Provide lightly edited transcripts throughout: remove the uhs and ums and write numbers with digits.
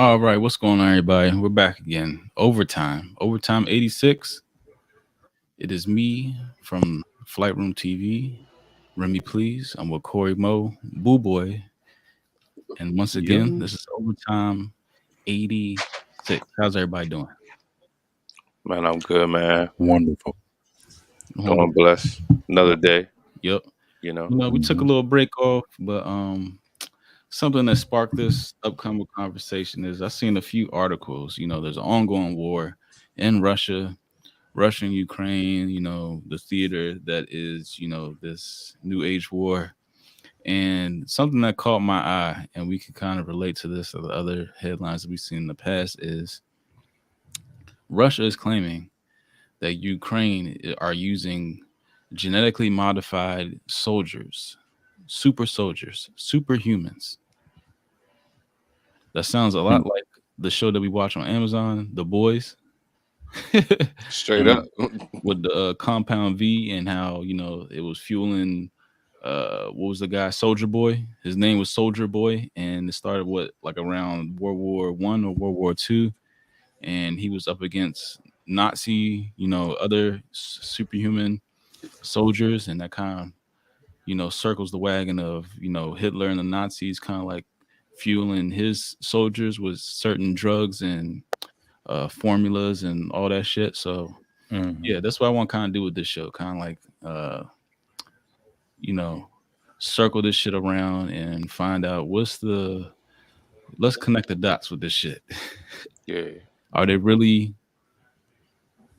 All right, what's going on, everybody? We're back again. Overtime 86. It is me from Flight Room TV. Remy, please. I'm with Corey Mo, Boo Boy. And once again, Yo. this is Overtime 86. How's everybody doing? Man, I'm good, man. Wonderful. Doing Wonderful. blessed. Another day, Yep. you know. We took a Hmm. little break off, but something that sparked this upcoming conversation is I seen a few articles. There's an ongoing war in Russia and Ukraine, the theater that is, this new age war. And something that caught my eye, and we can kind of relate to this or the other headlines that we've seen in the past, is Russia is claiming that Ukraine are using genetically modified soldiers, superhumans. That sounds a lot like the show that we watch on Amazon, The Boys. Straight And up. with the Compound V and how it was fueling what was the guy, Soldier Boy? His name was Soldier Boy, and it started like around World War I or World War II, and he was up against Nazi, other superhuman soldiers, and that kind of circles the wagon of Hitler and the Nazis, kind of like fueling his soldiers with certain drugs and formulas and all that shit. So Hmm. yeah, that's what I want to kind of do with this show, kind of like you know circle this shit around and find out let's connect the dots with this shit. Yeah. Are they really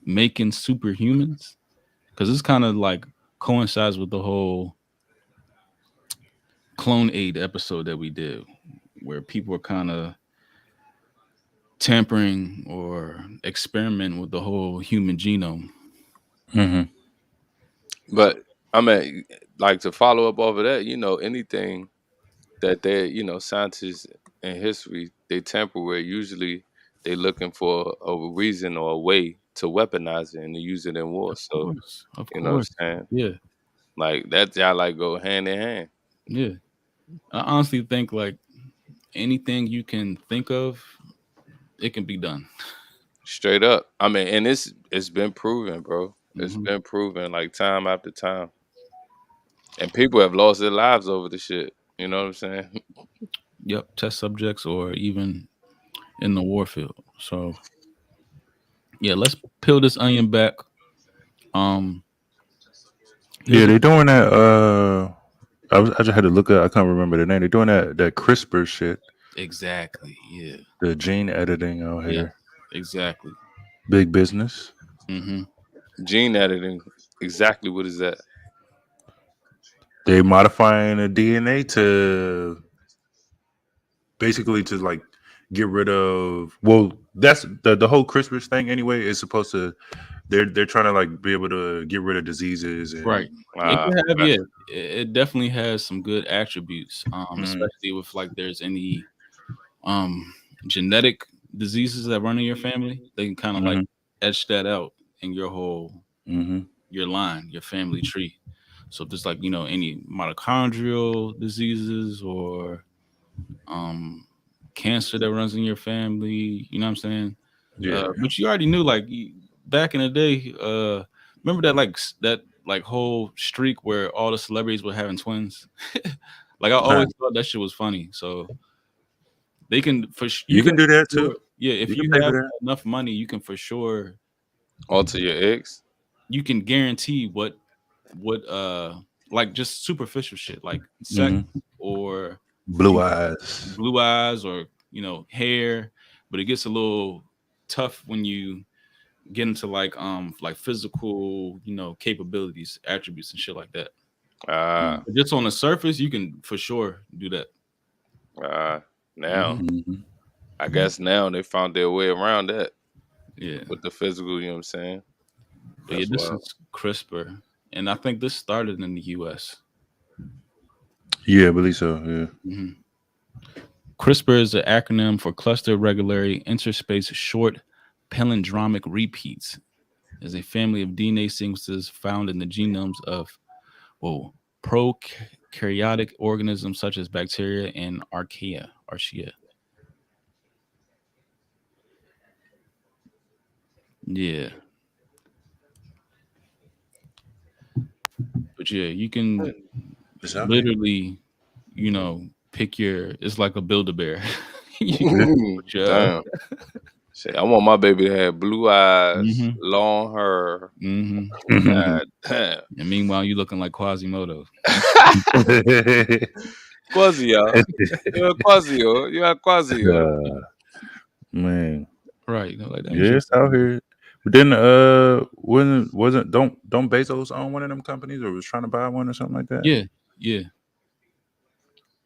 making superhumans? Because this kind of like coincides with the whole clone aid episode that we did, where people were kind of tampering or experimenting with the whole human genome. Hmm. But I mean, like to follow up over that, anything that scientists in history, they tamper with, usually they looking for a reason or a way to weaponize it and to use it in war. Of So, course, of you know what course. I'm saying? Yeah, Like that y'all like go hand in hand. yeah. I honestly think like anything you can think of, it can be done. Straight up. I mean, and it's been proven, bro. It's Hmm. been proven like time after time. And people have lost their lives over the shit. You know what I'm saying? Yep, test subjects or even in the war field. So yeah, let's peel this onion back. Um, Yeah, here's a they doing that. I just had to look at. I can't remember the name. They're doing that CRISPR shit, exactly. Yeah, the gene editing out yeah, here. exactly. Big business. Hmm. Gene editing. Exactly what is that? They modifying the DNA to basically to like get rid of. Well, that's the whole CRISPR thing. Anyway, is supposed to. They're trying to like be able to get rid of diseases and. Right. It could have, yeah. Gotcha. It definitely has some good attributes. Mhm. Especially if like there's any um genetic diseases that run in your family, they can kind of like Mhm. etch that out in Mhm. your line, your family tree. So if there's like, any mitochondrial diseases or um cancer that runs in your family, you know what I'm saying? Yeah. But you already knew like back in the day, remember that that like whole streak where all the celebrities were having twins? Like I Huh. always thought that shit was funny. So they can you You can can do for that too. sure, yeah, if You can you pay for have that. enough money, you can for sure Alter your eggs. you can guarantee what like just superficial shit like sex Mhm. or Blue you eyes. blue eyes or hair, but it gets a little tough when you get into like physical capabilities, attributes and shit like that. Ah, But just on the surface you can for sure do that. ah. Now, Hmm. Mhm. I guess now they found their way around that Yeah, with the physical. You know what I'm saying? but yeah, That's this wild. is CRISPR, and I think this started in the US. Yeah, I believe so. Yeah. Hmm. CRISPR is an acronym for Cluster Regularly Interspace Short Palindromic Repeats. Is a family of DNA sequences found in the genomes of prokaryotic organisms such as bacteria and archaea. Yeah, but yeah, you can It's out here. literally, pick your. It's like a build a bear. You can put your. Damn. Shit, I want my baby to have blue eyes, Mm-hmm. long hair. Mm-hmm. God damn. And meanwhile, you looking like Quasimodo. Quasio. You're a Quasio. You're a Quasio. Man, Right. Like that ain't yeah, shit. it's out here. But then, wasn't don't Bezos own one of them companies, or was trying to buy one or something like that? Yeah. Yeah.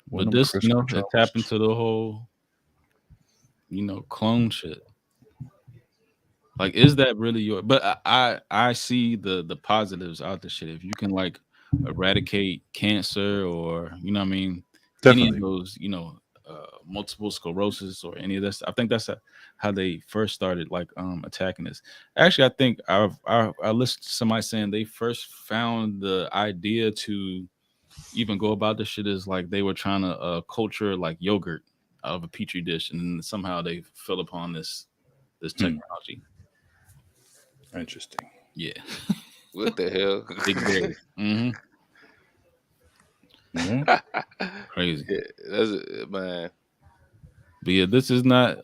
One But of them this, Christmas it Jones. tapped into the whole, clone shit. Like, is that really your? But I see the positives out the shit. If you can like eradicate cancer or you know what I mean, any of Definitely. those multiple sclerosis or any of this, I think that's how they first started like attacking this. Actually, I think I listened to somebody saying they first found the idea to even go about this shit is like they were trying to culture like yogurt out of a petri dish, and then somehow they fell upon this Hmm. technology. Interesting. Yeah. What the hell? Big Bear. Hmm. Hmm. Crazy. Yeah, that's man. But yeah, this is not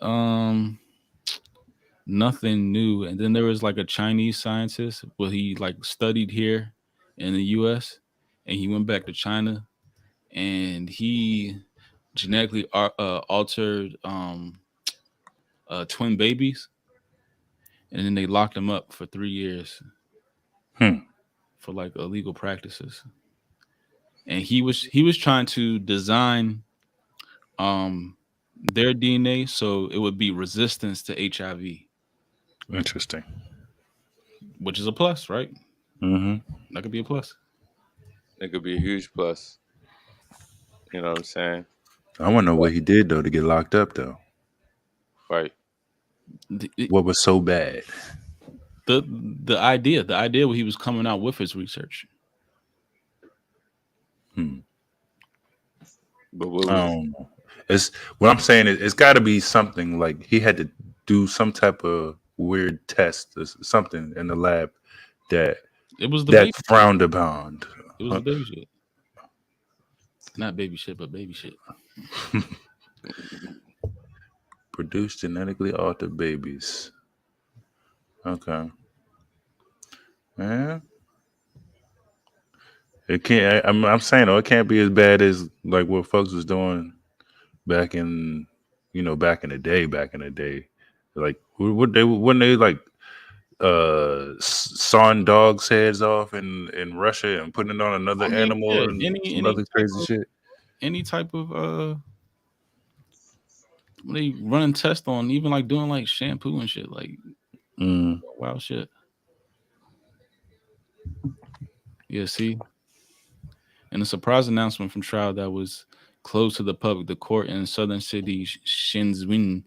nothing new. And then there was like a Chinese scientist, well, he like studied here in the US and he went back to China and he genetically altered twin babies and then they locked him up for 3 years Hmm. for like illegal practices. And he was trying to design um their DNA so it would be resistance to HIV, Interesting. which is a plus, right? Hmm. That could be a plus. It could be a huge plus. You know what I'm saying? I want to know what he did though to get locked up though. Right. The What was so bad? the idea what he was coming out with his research. Hmm. But what I was don't know. It's what I'm saying is it's got to be something like he had to do some type of weird test, or something in the lab that It was the baby that's shit. frowned upon. It was the baby shit. Not baby shit, but baby shit. Produce genetically altered babies. Okay, man. It can't. I'm saying though, it can't be as bad as like what folks was doing back in, back in the day. Back in the day, like what they when they like sawing dogs' heads off in Russia and putting it on I another mean, yeah, animal and any some any other type crazy of shit. any type of when they running tests on even like doing like shampoo and shit, like Mm, wild shit. Yeah, see? In a surprise announcement from trial that was closed to the public, the court in southern city Shenzhen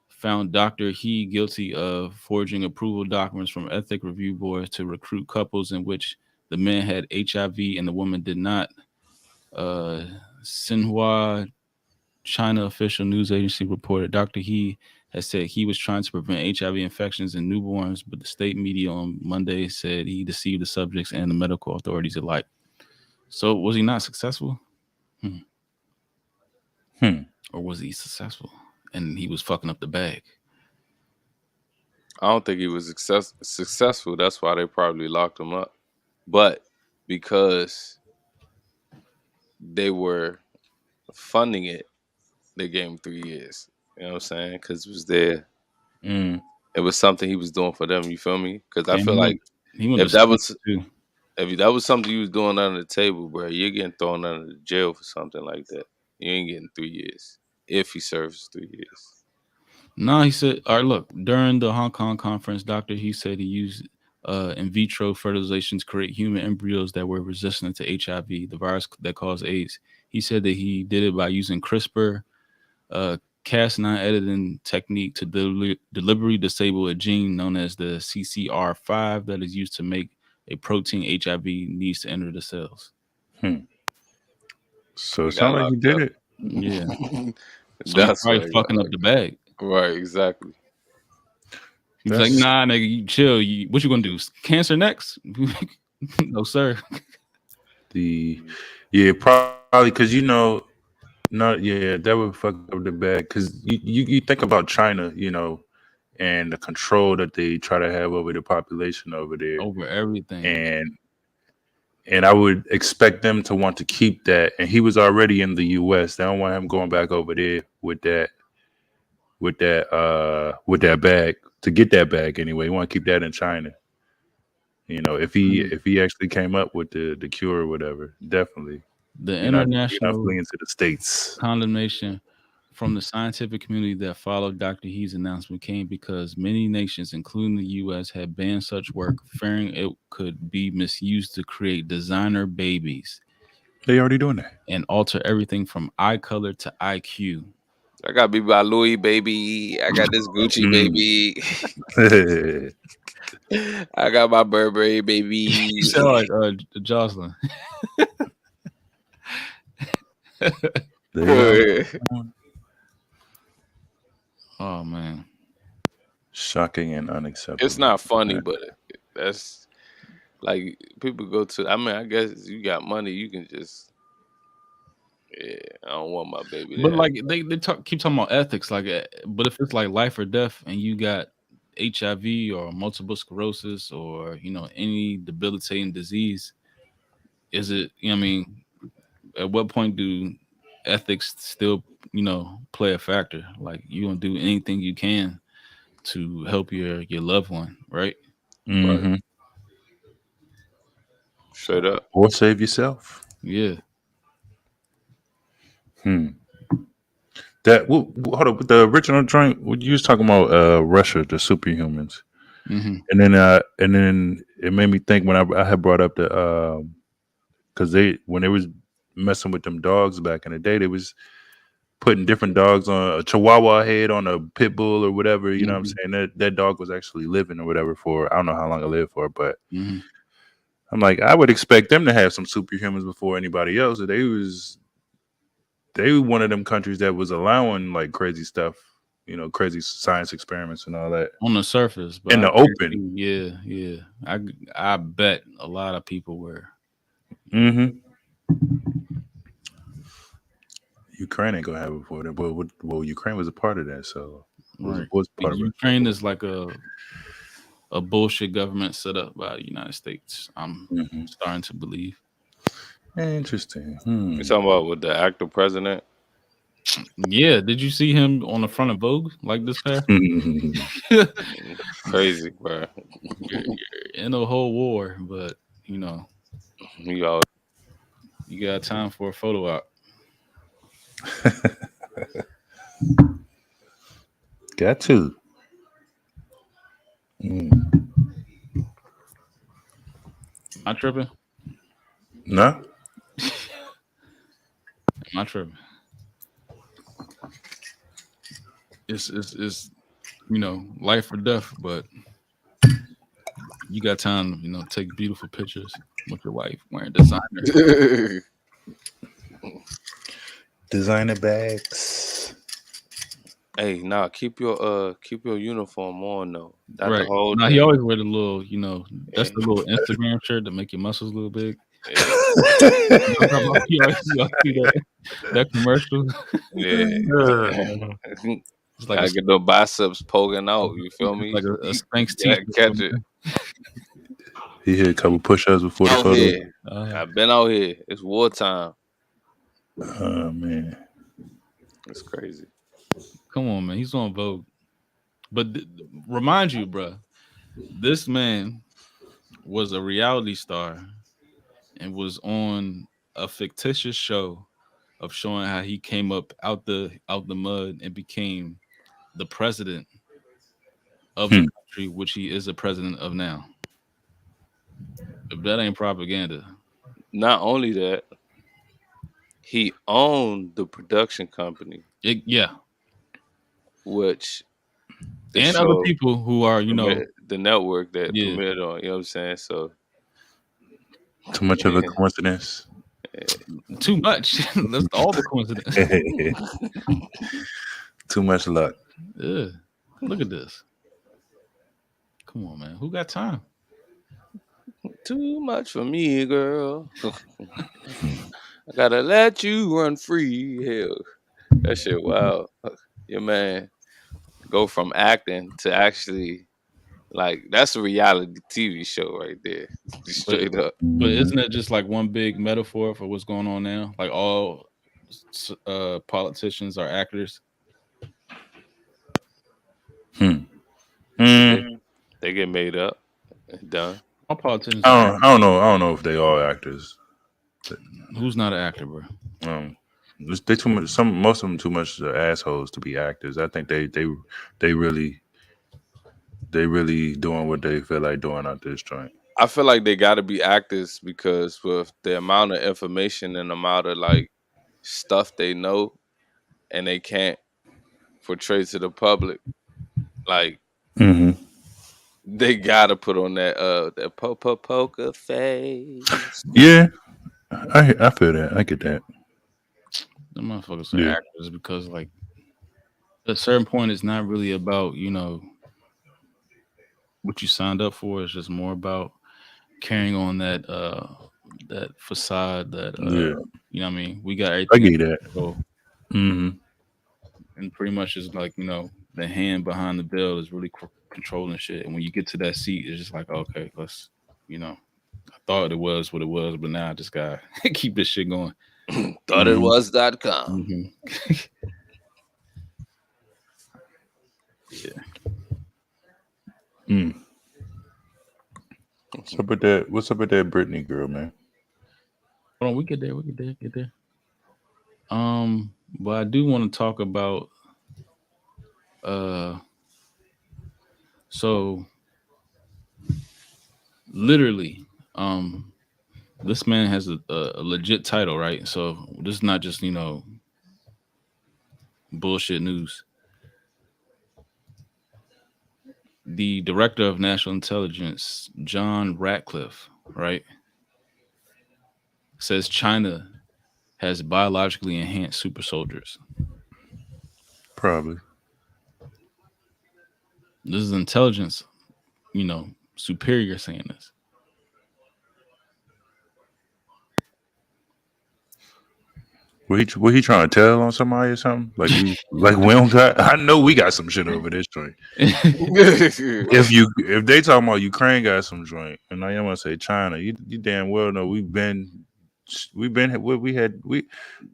found Dr. He guilty of forging approval documents from ethic review boards to recruit couples in which the man had HIV and the woman did not. Uh, Xinhua China official news agency reported Dr. He has said he was trying to prevent HIV infections in newborns, but the state media on Monday said he deceived the subjects and the medical authorities alike. So was he not successful? Hmm. hmm. Or was he successful and he was fucking up the bag? I don't think he was successful. That's why they probably locked him up. But because they were funding it, they gave him 3 years. You know what I'm saying? Because it was there. Mm. It was something he was doing for them. You feel me? Because I And feel like he went to if that Stanford was too. if that was something you was doing under the table, bro, you're getting thrown under the jail for something like that. You ain't getting 3 years if he serves 3 years. No, he said, all right, look, during the Hong Kong conference, Dr. He said he used in vitro fertilization to create human embryos that were resistant to HIV, the virus that caused AIDS. He said that he did it by using CRISPR, Cas9 editing technique to deliberately disable a gene known as the CCR5 that is used to make a protein HIV needs to enter the cells. Hmm. So He it got sounds like he locked did up. it. Yeah. So he's That's probably why he got fucking up locked the bag. up. Right, exactly. He's like, nah, nigga, you chill. What you gonna do? Cancer next? No, sir. Probably because not that would fuck up the bag because you think about China, and the control that they try to have over the population over there, Over everything. and I would expect them to want to keep that. And he was already in the U.S. They don't want him going back over there with that bag to get that bag anyway. You want to keep that in China. If he actually came up with the cure or whatever, definitely The you're not international fleeing to the States. condemnation from the scientific community that followed Dr. He's announcement came because many nations, including the U.S., had banned such work, fearing it could be misused to create designer babies They already doing that. and alter everything from eye color to IQ. I got be by Louis, baby. I got this Gucci, Mm. baby. I got my Burberry, baby. You sound like Jocelyn. They are Oh man, shocking and unacceptable. It's not funny, but that's like people go to. I mean, I guess you got money, you can just. Yeah, I don't want my baby. but like they keep talking about ethics, like, but if it's like life or death, and you got HIV or multiple sclerosis or any debilitating disease, is it? I mean, at what point do ethics still play a factor? Like you gonna do anything you can to help your loved one, right? Mm-hmm. Straight up. Or save yourself. Yeah. Hold up. The original joint. What you was talking about? Russia, the superhumans, Mm-hmm. and then it made me think when I had brought up the because when they was messing with them dogs back in the day, they was putting different dogs on a Chihuahua head on a pit bull or whatever. You know what I'm saying? That dog was actually living or whatever for I don't know how long it lived for, but I'm like I would expect them to have some superhumans before anybody else. They were one of them countries that was allowing like crazy stuff, crazy science experiments and all that On the surface, but in the open. Yeah. I bet a lot of people were. Mm-hmm. Ukraine ain't gonna have it before that. Well, Ukraine was a part of that, so Right. was part of it. Ukraine is like a bullshit government set up by the United States. I'm starting to believe. Interesting. You talking about with the actor president? Yeah, did you see him on the front of Vogue like this past? Crazy, bro. You're in a whole war, but you got time for a photo op. Got to. Am I tripping? No. Am I tripping? It's life or death, but you got time to take beautiful pictures with your wife wearing designer bags. Hey, keep your uniform on though. That's right. the whole thing. thing. He always wear the little, that's the little Instagram shirt to make your muscles a little big. Yeah. You see that commercial? Yeah. It's like I get the biceps poking out. You feel me? Like a Spanx t-shirt. Catch it. He hit a couple push-ups before the photo. Here. I've been out here. It's wartime. Oh man, it's crazy. Come on, man. He's on Vogue. But remind you, bro, this man was a reality star and was on a fictitious show of showing how he came up out the mud and became the president of the country, which he is a president of now. If that ain't propaganda. Not only that, he owned the production company. Which and other people who are, the network that premiered on, you know what I'm saying? So too much of a coincidence. Too much. That's all the coincidence. Too much luck. Yeah. Look at this. Come on, man. Who got time? Too much for me, girl. I gotta let you run free. Hell, that shit wild. Your man go from acting to actually like that's a reality TV show right there. But Straight up. but isn't it just like one big metaphor for what's going on now? Like all politicians are actors. Hmm. They Mm, get they get made up and done. All politicians are actors. I don't know if they all actors. Who's not an actor, bro? Um, they too much. Most of them too much assholes to be actors. I think they really doing what they feel like doing out this joint. I feel like they gotta be actors because with the amount of information and amount of like stuff they know and they can't portray to the public, like Mm-hmm. they gotta put on that poker face. Yeah, I feel that. I get that. The motherfuckers are Yeah. actors because like at a certain point it's not really about, what you signed up for. It's just more about carrying on that facade that Yeah, what I mean, we got I everything get under that. control. Mm-hmm. And pretty much is like, the hand behind the bill is really controlling shit. And when you get to that seat, it's just like, okay, let's, I thought it was what it was, but now I just got to keep this shit going. Thought it was.com. Mm-hmm. Yeah. Mm. What's up with that? What's up with that Brittney girl, man? Hold on, we get there. Get there. But I do want to talk about, so literally, this man has a legit title, right? So this is not just bullshit news. The director of national intelligence, John Ratcliffe, right, says China has biologically enhanced super soldiers. Probably. This is intelligence, superior saying this. What he trying to tell on somebody or something? Like we don't got. I know we got some shit over this joint. If they talking about Ukraine got some joint, and I want to say China, you damn well know we've been what we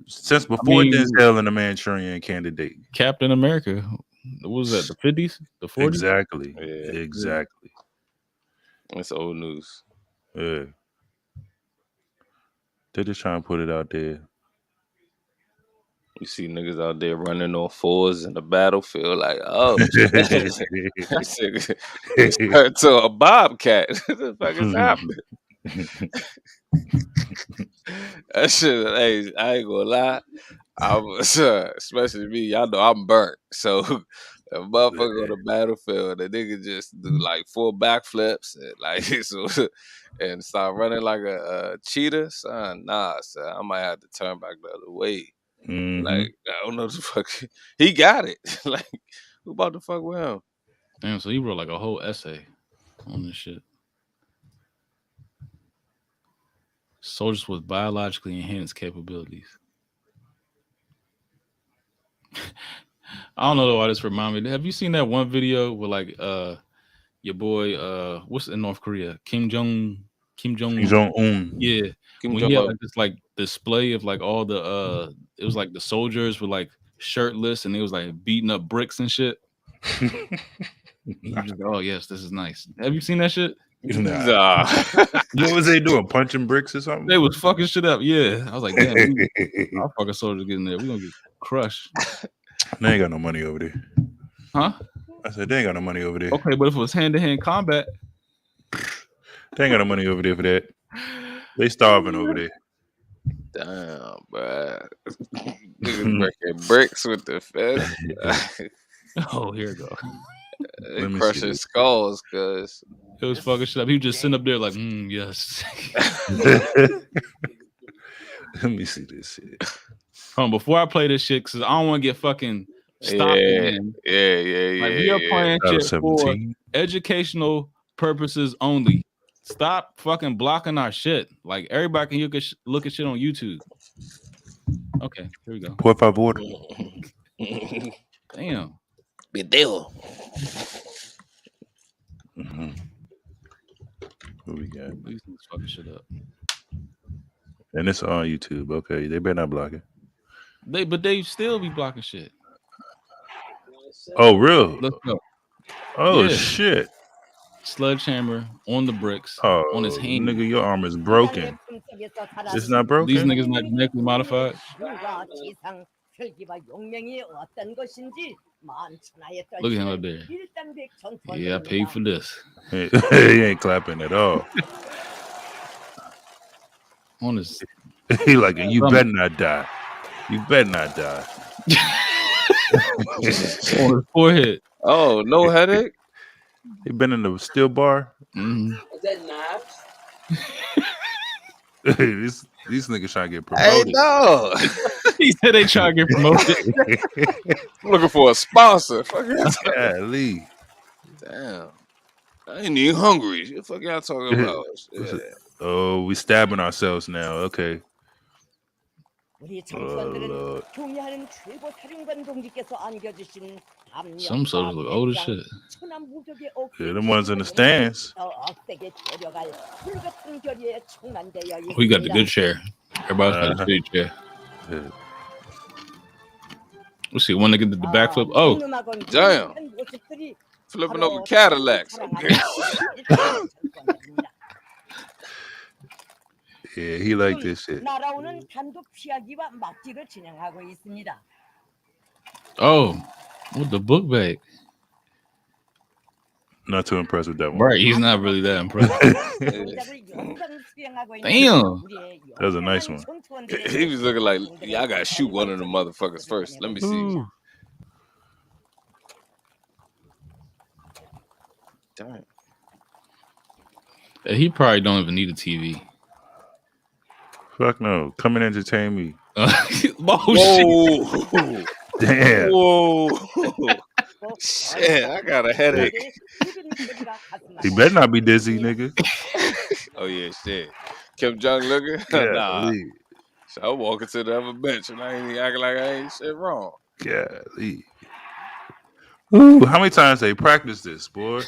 since I before mean, Denzel and the Manchurian Candidate. Captain America, what was that? The 50s, the 40s? Exactly. Yeah, Exactly. it's old news. Yeah. They're just trying to put it out there. You see niggas out there running on fours in the battlefield, like, oh, it's turned to a bobcat. What the fuck is happening? That shit, hey, I ain't gonna lie. I was, especially me, y'all know I'm burnt. So, a motherfucker on the battlefield, the nigga just do like 4 backflips and like so, and start running like a cheetah. Son, nah, son, I might have to turn back the other way. Mm-hmm. Like, I don't know the fuck. He got it. Like, who about to fuck with him? Damn, so he wrote like a whole essay on this shit. Soldiers with biologically enhanced capabilities. I don't know why this remind me. Have you seen that one video with like your boy what's in North Korea? Kim Jong Kim Jong Un. Yeah. Kim When he had Jong-un. like this like display of like all the it was like the soldiers were like shirtless and they was like beating up bricks and shit. You just go, oh yes, this is nice. Have you seen that shit? Nah. What was they doing? Punching bricks or something? They was fucking shit up. Yeah. I was like, damn, our fucking soldiers getting there. We gonna get crushed. They ain't got no money over there. Huh? I said they ain't got no money over there. Okay, but if it was hand-to-hand combat, They ain't got no money over there for that. They starving over there. Damn, bruh. Niggas breaking bricks with the fist. oh, here we go. Let They me see crushing this. skulls, cuz. It was fucking shit up. He was just sitting up there like, yes. Let me see this shit. Hold on, before I play this shit, because I don't want to get fucking stopped Yeah, again. yeah. Like we are playing Out of shit for 17. educational purposes only. Stop fucking blocking our shit. Like everybody can look at shit on YouTube. Okay, here we go. Por favor. Damn. Video. What we got? These niggas fucking shit up. And it's on YouTube. Okay, they better not block it. But they still be blocking shit. Oh, real? Let's go. Oh, Yeah. shit. Sledgehammer on the bricks. Oh, on his hand. nigga, your arm is broken. It's not broken? These niggas not genetically modified. Look at him up there. Yeah, I paid for this. He ain't clapping at all. On his He like, you better not die. You better not die. on his forehead. Oh, no headache? He been in the steel bar. Mm-hmm. Is that knives? These niggas trying to get Hey, promoted. no. He said they try to get promoted. I'm looking for a sponsor. Fuck that. Golly. Damn. I ain't even hungry. What the fuck y'all talking about? Yeah. Oh, we stabbing ourselves now. Okay. Lord. Some soldiers look old as shit. Yeah, them ones in the stands. We got the good chair. Everybody's got the good chair. Yeah. Let's see. One nigga did the backflip. Oh, Damn. Flipping over Cadillacs. Yeah, he like this shit. oh, with the book bag. Not too impressed with that one. Right, he's not really that impressed. Damn. That was a nice one. He was looking like, yeah, I gotta shoot one of them motherfuckers first. Let me see. Damn. He probably don't even need a TV. Fuck no. Come and entertain me. Oh, Whoa. Damn. Whoa. Shit, I got a headache. He better not be dizzy, nigga. Oh, yeah, shit. Kim Jong looking? Yeah, Nah. So I walking to the other bench and I ain't even acting like I ain't shit wrong. Golly. Ooh, how many times they practice this, boy?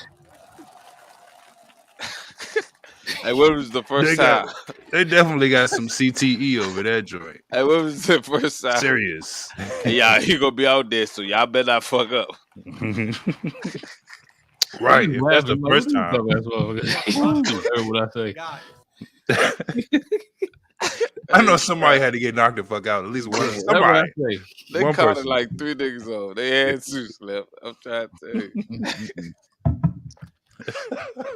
Hey, what was the first time? They definitely got some CTE over that joint. Hey, what was the first time? Serious. Hey, y'all, you gonna be out there, so y'all better not fuck up. Right. If that's the first time. What I say? I know somebody had to get knocked the fuck out. At least one. Somebody. They One caught person. it like 3 niggas on. They had suits left. I'm trying to tell you.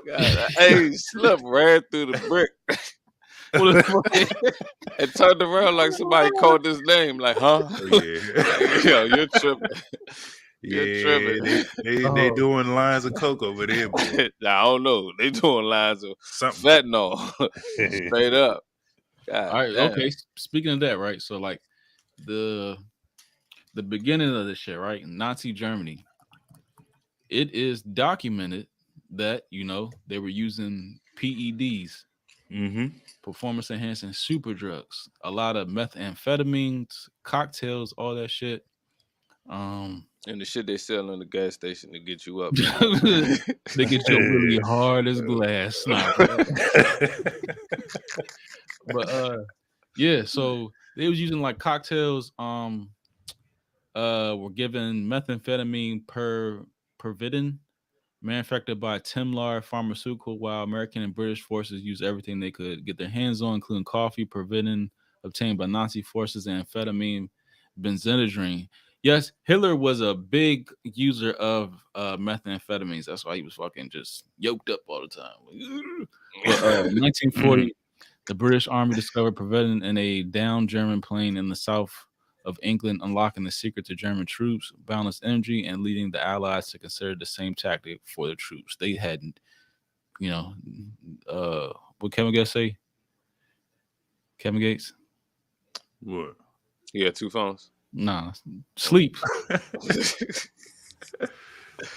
God, hey, Slip ran through the brick and turned around like somebody called his name. Like, huh? Yeah. Yo, you're tripping. You're tripping. They doing lines of coke over there, boy. Nah, I don't know. They doing lines of Something. fentanyl. Straight up. God, All right, damn. okay. Speaking of that, right? So like the beginning of this shit, right? In Nazi Germany, it is documented that they were using PEDs, performance enhancing super drugs, a lot of methamphetamines, cocktails, all that shit. And the shit they sell in the gas station to get you up. They get you really hard as glass. Nah, but yeah, so they was using like cocktails. Were given methamphetamine Pervitin, manufactured by Timlar Pharmaceutical, while American and British forces used everything they could get their hands on, including coffee, Pervitin, obtained by Nazi forces, and amphetamine, benzendazine. Yes, Hitler was a big user of methamphetamines. That's why he was fucking just yoked up all the time. But 1940, the British Army discovered Pervitin in a downed German plane in the south of England, unlocking the secret to German troops, boundless energy, and leading the Allies to consider the same tactic for the troops. They had, what Kevin Gates say? Kevin Gates? What? You got 2 phones? Nah, sleep.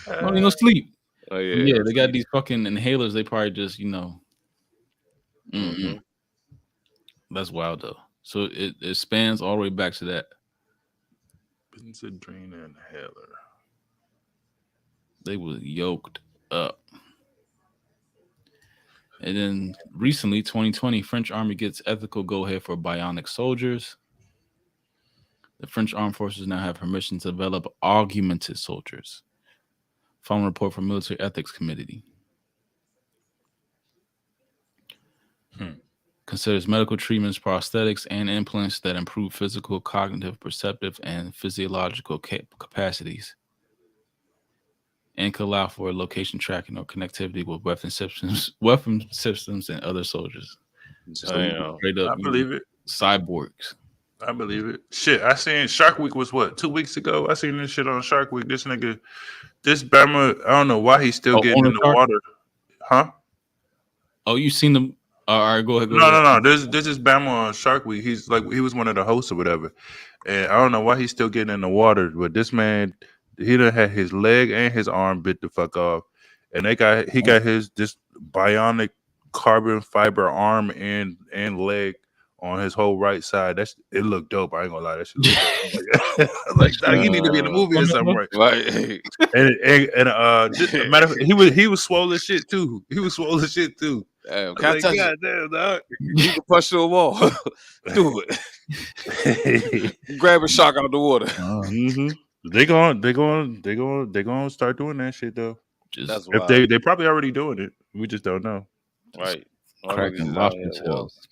Don't need no sleep. Oh yeah. Yeah, they got these fucking inhalers. They probably just, Mm-hmm. that's wild though. So it spans all the way back to that. Benzedrine inhaler. They were yoked up. And then recently, 2020, French Army gets ethical go-ahead for bionic soldiers. The French Armed Forces now have permission to develop augmented soldiers. Following report from Military Ethics Committee. Considers medical treatments, prosthetics, and implants that improve physical, cognitive, perceptive, and physiological capacities, and could allow for location tracking or connectivity with weapon systems, and other soldiers. So Damn. straight up, I believe it. cyborgs. I believe it. Shit, I seen Shark Week was what, 2 weeks ago? I seen this shit on Shark Week. This nigga, this Bama, I don't know why he's still getting on in the the shark? water. Huh? Oh, you seen them? All right, go ahead. No. This is Bama on Shark Week. He's like, he was one of the hosts or whatever. And I don't know why he's still getting in the water, but this man, he done had his leg and his arm bit the fuck off. And he got this bionic carbon fiber arm and leg on his whole right side. It looked dope. I ain't gonna lie, that shit looked dope. I'm like, dog, you need to be in the movie or something, right? Right. And just, matter of fact, he was swollen shit too. He was swollen shit too. Damn, I can't was touch like, it. God damn, dog. You can push through a wall. Do it. Grab a shark out of the water. Mm-hmm. They gonna start doing that shit though. That's If wild. they probably already doing it. We just don't know. Right. cracking lobster tails.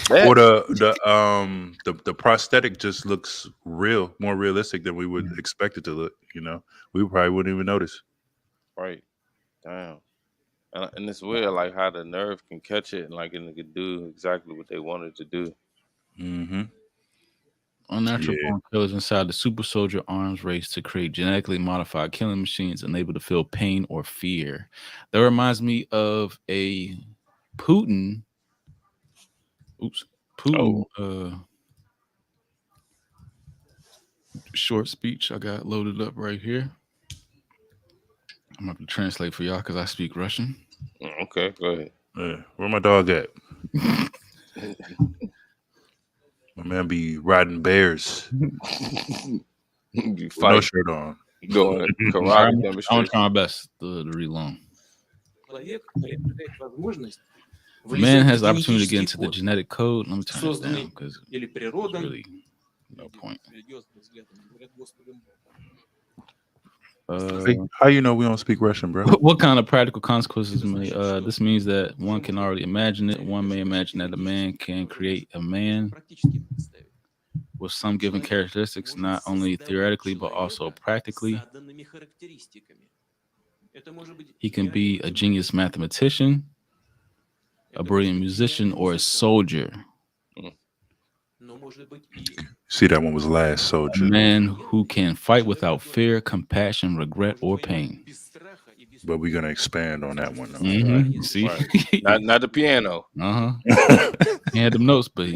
Or the prosthetic just looks more realistic than we would expect it to look. We probably wouldn't even notice. Right. Damn. And it's weird, like how the nerve can catch it and it can do exactly what they wanted to do. Mm-hmm. Unnatural born killers inside the super soldier arms race to create genetically modified killing machines unable to feel pain or fear. That reminds me of a Putin. Short speech I got loaded up right here. I'm going to translate for y'all because I speak Russian. Okay, go ahead. Yeah. Where my dog at? My man be riding bears. You with no shirt on. Doing karate I'm demonstration. trying my best to read long. Man has the opportunity to get into the genetic code. Let me turn this down because there's really no point. How you know we don't speak Russian, bro? What kind of practical consequences may this means that one can already imagine it. One may imagine that a man can create a man with some given characteristics, not only theoretically but also practically. He can be a genius mathematician, a brilliant musician, or a soldier. See, that one was last soldier. A man who can fight without fear, compassion, regret, or pain. But we're gonna expand on that one. Though. Mm-hmm. See, not the piano. He had them notes, but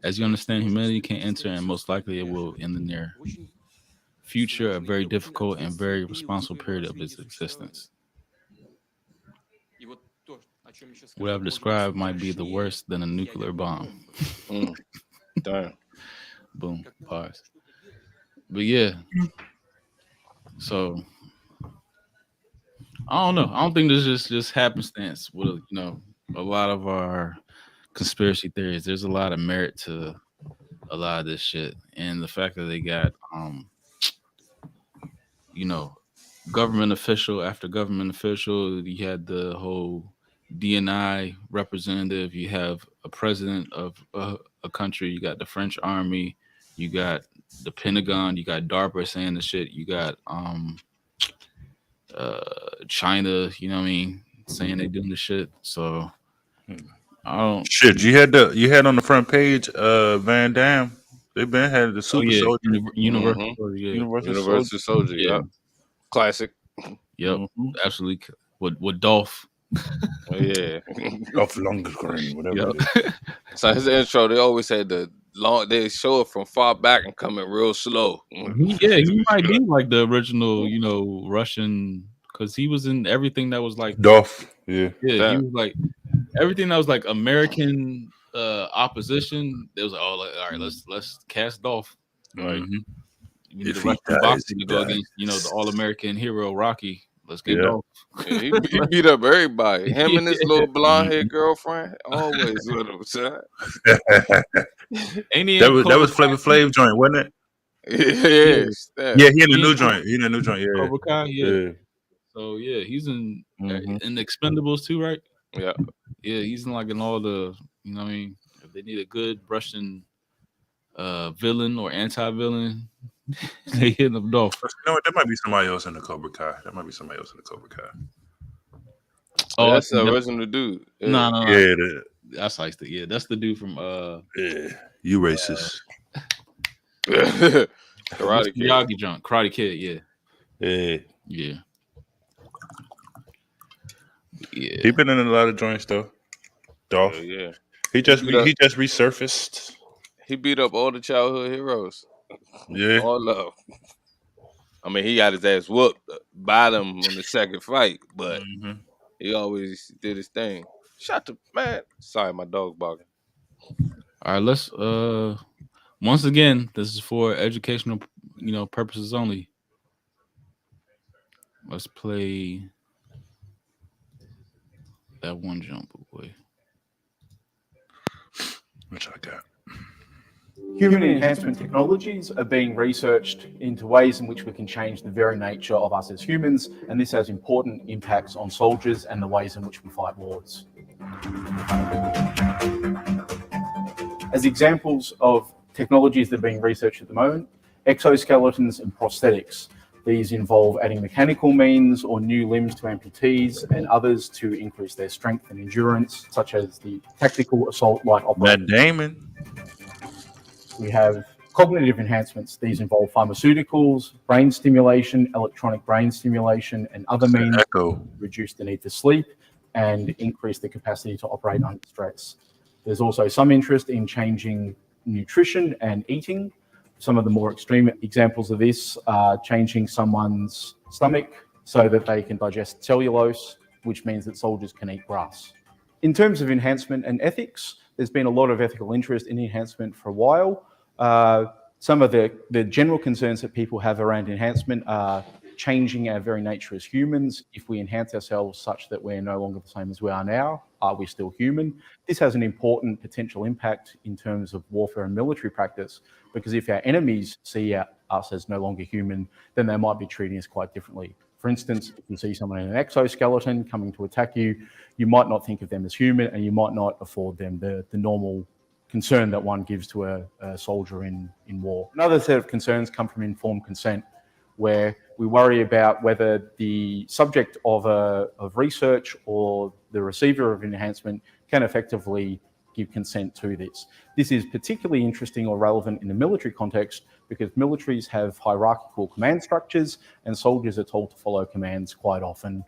as you understand, humanity can enter, and most likely it will in the near future, a very difficult and very responsible period of its existence. What I've described might be the worse than a nuclear bomb. Damn. Boom. Pause. But yeah. So I don't know. I don't think this is just happenstance with a lot of our conspiracy theories. There's a lot of merit to a lot of this shit. And the fact that they got government official after government official, you had the whole DNI representative, you have a president of a country, you got the French army, you got the Pentagon, you got DARPA saying the shit, you got China, saying they doing the shit. So I don't shit. You had on the front page Van Damme. They've been had the super soldier, Universal Soldier. Yep. Classic. Yep. Absolutely. With Dolph. Oh, yeah. Dolph Lundgren, whatever. Yep. So his intro, they always had they show it from far back and coming real slow. Yeah, he might be like the original, Russian because he was in everything that was like, Dolph. Yeah. yeah, he Damn. was like everything that was like American opposition. They was like, oh, like, all right, let's cast Dolph. Right. Mhm. We need If a he Russian dies, boxer he to go dies. against, the All American hero Rocky. Let's get Yeah. Dolph. Yeah, he beat up everybody. Him and his little blonde haired Mhm. girlfriend always with him, son. Ain't he in that Cobra was Flavor Kai? Flav joint, wasn't it? Yeah, Yes. Yeah. Yeah, he in the he in new joint. He in the new joint. Yeah. Cobra Kai. Yeah. Yeah. So yeah, he's in Mhm. the Expendables too, right? Yeah. Yeah, he's in like in all the. What I mean, if they need a good Russian villain or anti-villain, they hit them Dolph. You know what? That might be somebody else in the Cobra Kai. That might be somebody else in the Cobra Kai. Oh, I That's the think original dude. no, no, no. Yeah. That's like yeah, that's the dude from Yeah. You racist. Karate Mr. Kid. Miyagi junk, Karate Kid. Yeah, Yeah. yeah, yeah. He been in a lot of joints though. Dolph. Yeah. He just beat up- he just resurfaced. He beat up all the childhood heroes. Yeah. All love. I mean, he got his ass whooped by them in the second fight, but Mhm. he always did his thing. Shut the man. Sorry, my dog barking. All right, let's once again, this is for educational, purposes only. Let's play that one jump boy. Which I got. Human enhancement technologies are being researched into ways in which we can change the very nature of us as humans, and this has important impacts on soldiers and the ways in which we fight wars. As examples of technologies that are being researched at the moment, exoskeletons and prosthetics. These involve adding mechanical means or new limbs to amputees and others to increase their strength and endurance, such as the tactical assault-like Matt operation. Damon. We have cognitive enhancements. These involve pharmaceuticals, brain stimulation, electronic brain stimulation, and other means to Echo. reduce the need for sleep and increase the capacity to operate under stress. There's also some interest in changing nutrition and eating. Some of the more extreme examples of this are changing someone's stomach so that they can digest cellulose, which means that soldiers can eat grass. In terms of enhancement and ethics, there's been a lot of ethical interest in enhancement for a while. Some of the general concerns that people have around enhancement are changing our very nature as humans. If we enhance ourselves such that we're no longer the same as we are now, are we still human? This has an important potential impact in terms of warfare and military practice, because if our enemies see us as no longer human, then they might be treating us quite differently. For instance, if you see someone in an exoskeleton coming to attack you, you might not think of them as human, and you might not afford them the normal concern that one gives to a soldier in war. Another set of concerns come from informed consent, where we worry about whether the subject of research or the receiver of enhancement can effectively give consent to this. This is particularly interesting or relevant in the military context because militaries have hierarchical command structures and soldiers are told to follow commands quite often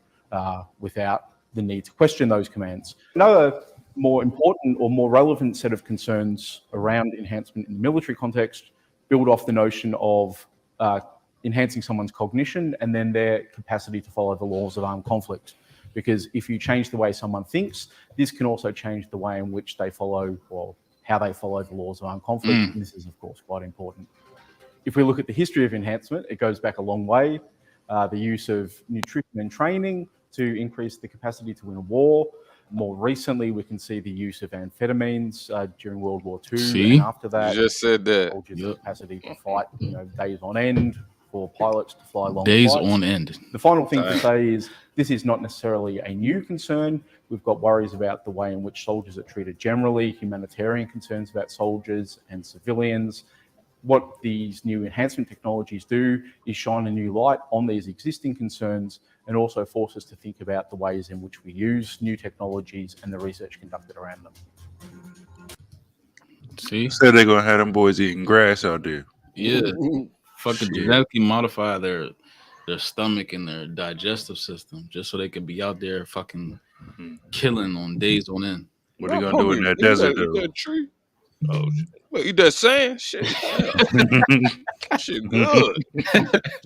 without the need to question those commands. Another more important or more relevant set of concerns around enhancement in the military context build off the notion of enhancing someone's cognition and then their capacity to follow the laws of armed conflict. Because if you change the way someone thinks, this can also change the way in which they follow or how they follow the laws of armed conflict. And this is, of course, quite important. If we look at the history of enhancement, it goes back a long way. The use of nutrition and training to increase the capacity to win a war. More recently, we can see the use of amphetamines during World War II, and after that, You just said that. soldiers' capacity to fight, days on end, for pilots to fly long Days flights. on end. The final thing to say is this is not necessarily a new concern. We've got worries about the way in which soldiers are treated generally, humanitarian concerns about soldiers and civilians. What these new enhancement technologies do is shine a new light on these existing concerns and also force us to think about the ways in which we use new technologies and the research conducted around them. See? Said they're gonna have them boys eating grass out there. Yeah. Fucking Shit. genetically modify their stomach and their digestive system just so they can be out there fucking killing on days on end. What are they gonna do in that desert though? That tree. Oh, well, you that saying shit? Damn. Shit good.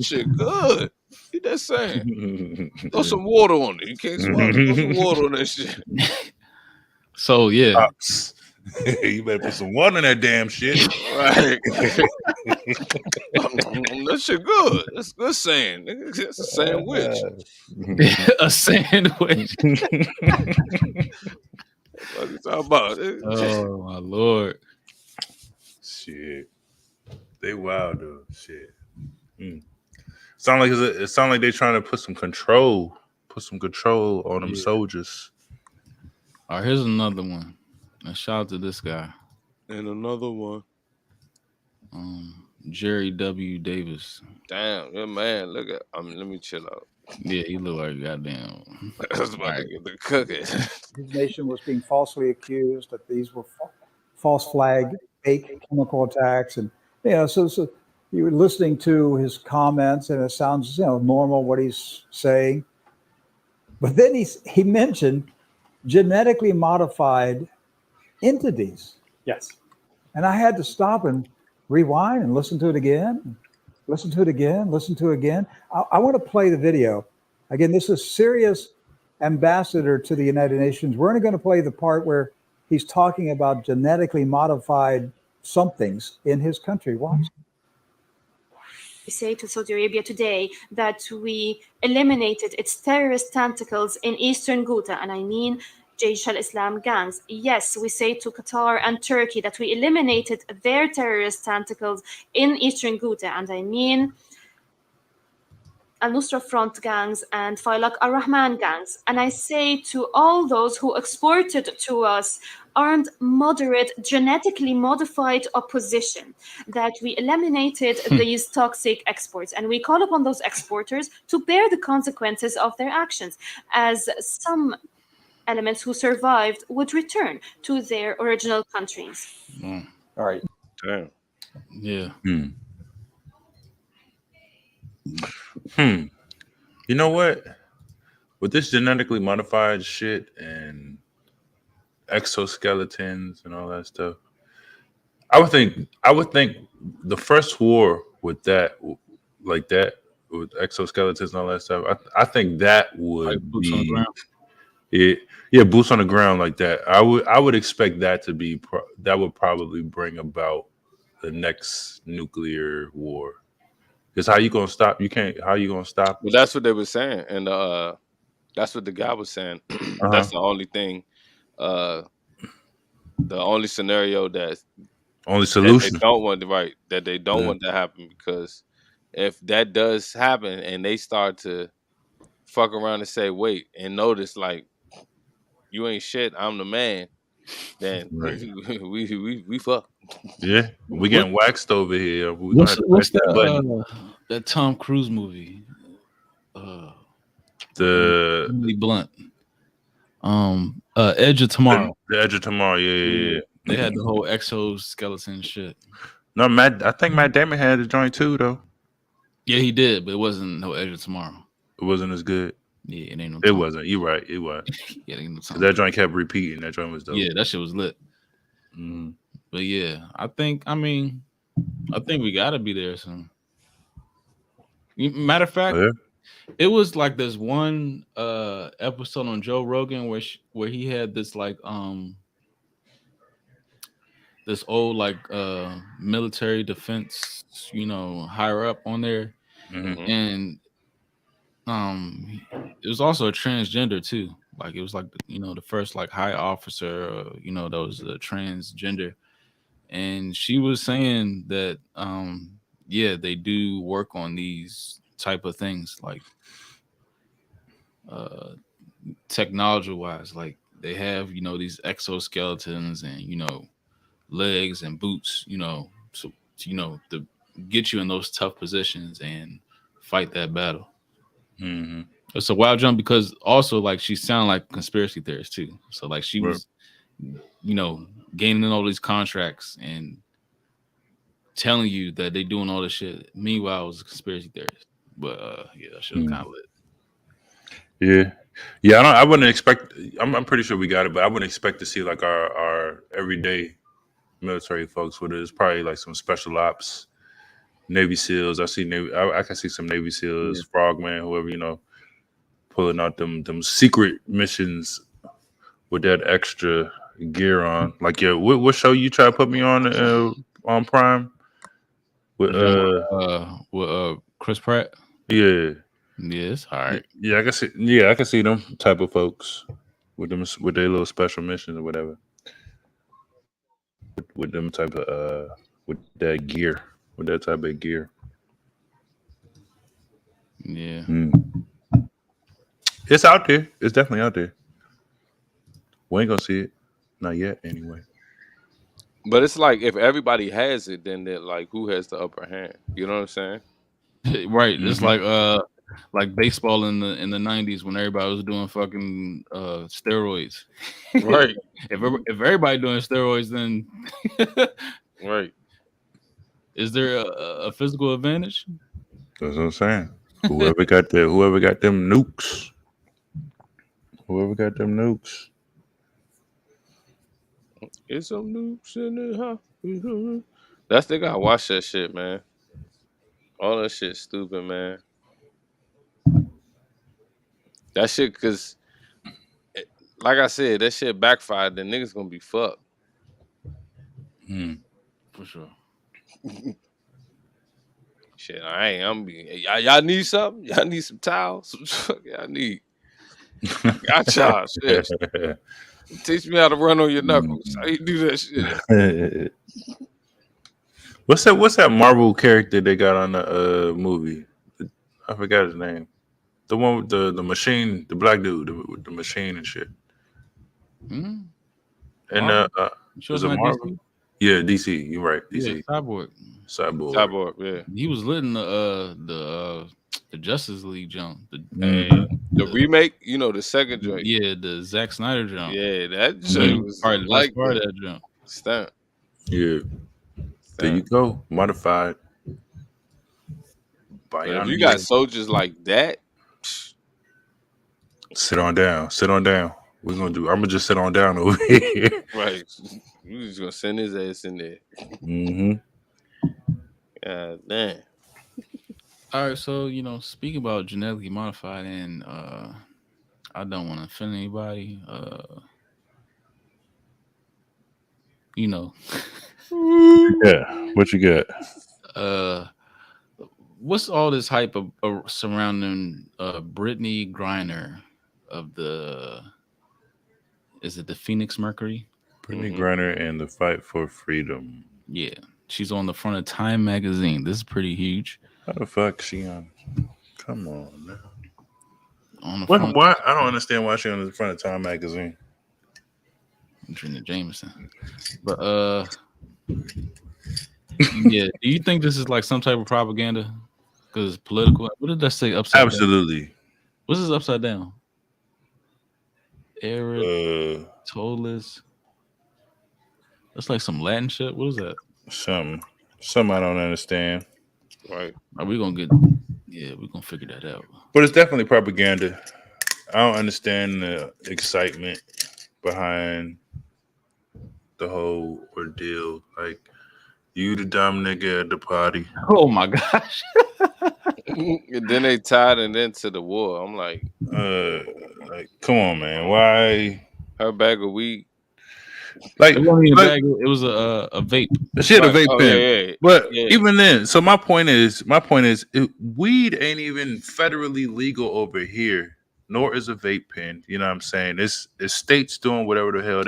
Shit good. You that saying? Throw some water on it. You can't swallow. Throw some water on that shit. So yeah, Pops. You better put some water in that damn shit. Right. That shit good. That's good saying. Nigga. It's a sandwich. a sandwich. What you talking about? Oh my lord. Shit, they wild though. Shit. Mm. It sound like they trying to put some control on them Yeah. soldiers. All right, here's another one. And shout out to this guy, And another one. Jerry W. Davis. Damn, yeah, man. Look at. Let me chill out. Yeah, he look like goddamn. I was about to get the cooking. His nation was being falsely accused that these were false flag, fake chemical attacks, and so you were listening to his comments, and it sounds normal what he's saying, but then he mentioned genetically modified entities, Yes. and I had to stop and rewind and listen to it again, listen to it again, listen to it again. I want to play the video again. This is Syria's ambassador to the United Nations. We're only going to play the part where he's talking about genetically modified somethings in his country. Watch. We say to Saudi Arabia today that we eliminated its terrorist tentacles in eastern Ghouta, and I mean Jaish al-Islam gangs. Yes, we say to Qatar and Turkey that we eliminated their terrorist tentacles in eastern Ghouta, and I mean Al-Nusra Front gangs and Faylaq Ar-Rahman gangs. And I say to all those who exported to us armed, moderate, genetically modified opposition that we eliminated these toxic exports. And we call upon those exporters to bear the consequences of their actions, as some elements who survived would return to their original countries. All right. Damn. Yeah. You know what? With this genetically modified shit and exoskeletons and all that stuff, I would think the first war with that, like that, with exoskeletons and all that stuff, I think that would Like boots on the be ground. it. Yeah, boots on the ground like that. I would expect that to be that would probably bring about the next nuclear war. Because how you gonna stop? You can't. How you gonna stop? Well, that's what they were saying, and that's what the guy was saying. That's the only thing, the only scenario Only that solution. they don't want that they don't Yeah. want to happen, because if that does happen and they start to fuck around and say wait and notice like you ain't shit, I'm the man, then Right. we fuck. Yeah, we getting waxed over here. We gonna What's have to what's press that button. that Tom Cruise movie? The Emily Blunt. Edge of Tomorrow. the Edge of Tomorrow. Yeah. They had the whole exoskeleton shit. No, I think Matt Damon had a joint too, though. Yeah, he did, but it wasn't no Edge of Tomorrow. It wasn't as good. Yeah, it ain't no. It wasn't. You're right. It was. Yeah, it ain't no 'Cause time. that joint kept repeating. That joint was dope. Yeah, that shit was lit. Mhm. But yeah, I think we gotta be there soon. Matter of fact, Yeah. it was like this one episode on Joe Rogan where he had this like this old like military defense, higher up on there, Mhm. and it was also a transgender too. Like it was like the first like high officer, that was a transgender, and she was saying that yeah, they do work on these type of things like technology wise, like they have these exoskeletons and legs and boots, so to get you in those tough positions and fight that battle. Mhm. It's a wild jump because also like she sounded like a conspiracy theorist too. So like she was, gaining all these contracts and telling you that they doing all this shit. Meanwhile, it was a conspiracy theorist. But yeah, that shit was kind of lit. Yeah. I wouldn't expect. I'm pretty sure we got it, but I wouldn't expect to see like our everyday military folks with it. It's probably like some special ops, Navy SEALs. I see Navy. I can see some Navy SEAls, Frogman, whoever pulling out them secret missions with that extra gear on. Like, yeah, what show you try to put me on Prime? With Chris Pratt. yeah, Yes, all right. yeah, I can see. Yeah, I can see them type of folks with their little special missions or whatever. With them type of with that gear, with that type of gear. Yeah. It's out there. It's definitely out there. We ain't gonna see it, not yet, anyway. But it's like if everybody has it, then they're like, who has the upper hand? You know what I'm saying? Right. It's like baseball in the 90s when everybody was doing fucking steroids. Right. If everybody doing steroids, then Right. is there a physical advantage? That's what I'm saying. Whoever got them nukes. Whoever got them nukes. It's some nukes in the house. That's they gotta watch that shit, man. All that shit stupid, man. That shit, cause like I said, that shit backfired. The niggas gonna be fucked. For sure. Shit, I ain't. Y'all need something? Y'all need some towels? Y'all need. Got y'all. Shit. Teach me how to run on your knuckles. How you do that shit? What's that Marvel character they got on the movie? I forgot his name. The one with the machine, the black dude with the machine and shit. Mm-hmm. And Sure was it Marvel? DC? Yeah, DC. You're right. DC. Yeah, Cyborg. Yeah. He was lit in the Justice League jump. The remake, the second joint. Yeah, the Zack Snyder jump. Yeah, that joint was part of that jump. Stamp. Yeah. There you go. Modified. If you got soldiers like that, sit on down. I'm gonna just sit on down over here. Right. You just gonna send his ass in there. God damn. All right, so speaking about genetically modified, and I don't want to offend anybody. Yeah, what you got? What's all this hype surrounding Brittney Griner of is it the Phoenix Mercury? Brittney Griner and the Fight for Freedom. Yeah, she's on the front of Time magazine. This is pretty huge. How the fuck she on? Come on now. On the front. Why? I don't understand why she on the front of Time magazine. Trina Jameson, but yeah. Do you think this is like some type of propaganda? Because it's political. What did that say upside down? Absolutely. What's this upside down? Arid, toeless. That's like some Latin shit. What is that? Something I don't understand. Right. We're gonna figure that out. But it's definitely propaganda. I don't understand the excitement behind the whole ordeal. Like, you the dumb nigga at the party. Oh my gosh. And then they tied it into the war. I'm like, come on, man. Why? Her bag of weed. Like, it wasn't even a bag, it was a vape. She had a vape pen. Yeah. But even then, so my point is, weed ain't even federally legal over here, nor is a vape pen. You know what I'm saying? It's states doing whatever the hell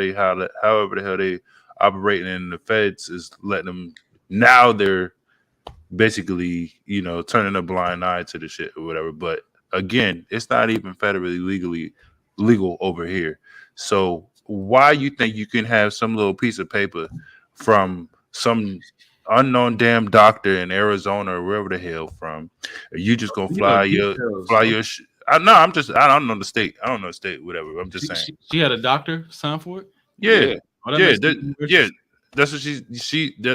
however the hell they operating, and the feds is letting them. Now they're basically, turning a blind eye to the shit or whatever. But again, it's not even federally legal over here. So why you think you can have some little piece of paper from some unknown damn doctor in Arizona or wherever the hell from? You just gonna fly your I don't know the state. I don't know the state, whatever. I'm just saying. She had a doctor sign for it? Yeah. That's what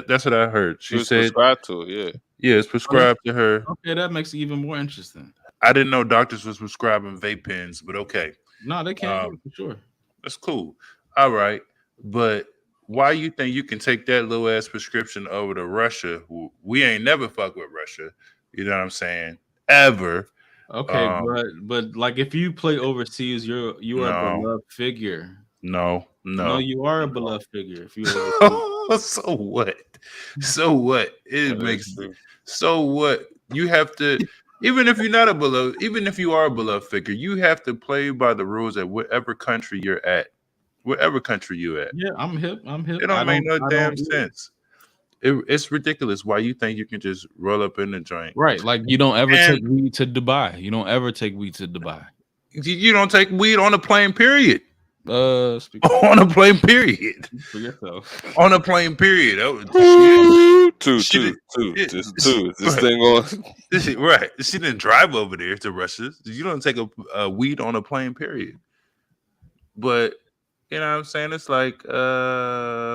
that's what I heard. She said prescribed to it, yeah, it's prescribed to her. Okay, that makes it even more interesting. I didn't know doctors was prescribing vape pens, but okay. No, they can't for sure. That's cool. All right. But why you think you can take that little ass prescription over to Russia? We ain't never fuck with Russia. You know what I'm saying? Ever. Okay, but like if you play overseas, you are a No, beloved figure. no, No, no. you are a beloved figure if you're overseas. So what? So what? It That is makes true. so what? You have to, even if you're not a beloved, even if you are a beloved figure, you have to play by the rules at whatever country you're at. Whatever country you at. Yeah, I'm hip. I'm hip. It don't make no I damn don't. sense. It's ridiculous why you think you can just roll up in the joint. Right, like you don't ever And take weed to Dubai. You don't ever take weed to Dubai. you don't take weed on a plane, period. Speak On a plane, period. for yourself. On a plane, period. Two. Shit. Just two. Is this thing on? Right. She didn't drive over there to Russia. You don't take a weed on a plane, period. But you know what I'm saying? It's like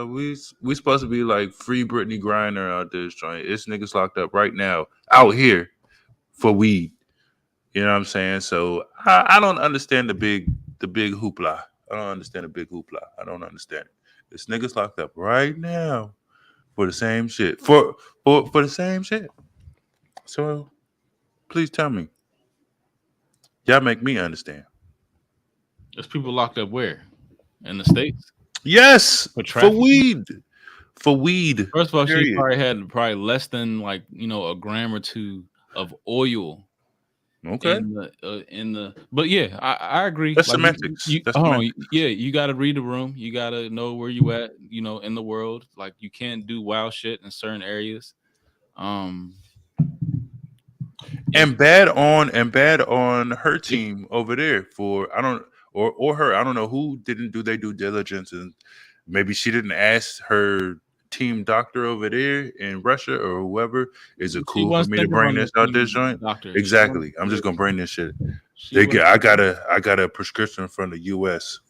we supposed to be like free Brittney Griner out this joint. It's niggas locked up right now out here for weed. You know what I'm saying? So I don't understand the big hoopla. I don't understand the big hoopla. I don't understand it. This niggas locked up right now for the same shit. For the same shit. So please tell me. Y'all make me understand. There's people locked up where? In the States? Yes, For for trafficking? weed. For weed. First of all, she period. probably had less than like, a gram or two of oil Okay. in the but yeah, I agree. That's Like semantics. That's hold on, semantics. yeah, you gotta read the room. You gotta know where you at, in the world. Like you can't do wild shit in certain areas. And bad on her team over there for I don't or her. I don't know who didn't do their due diligence and maybe she didn't ask her team doctor over there in Russia or whoever. Is it She cool for wasn't me to thinking bring about no this out this team joint? doctor. Exactly. I'm just gonna bring this shit. She was I got a prescription from the US.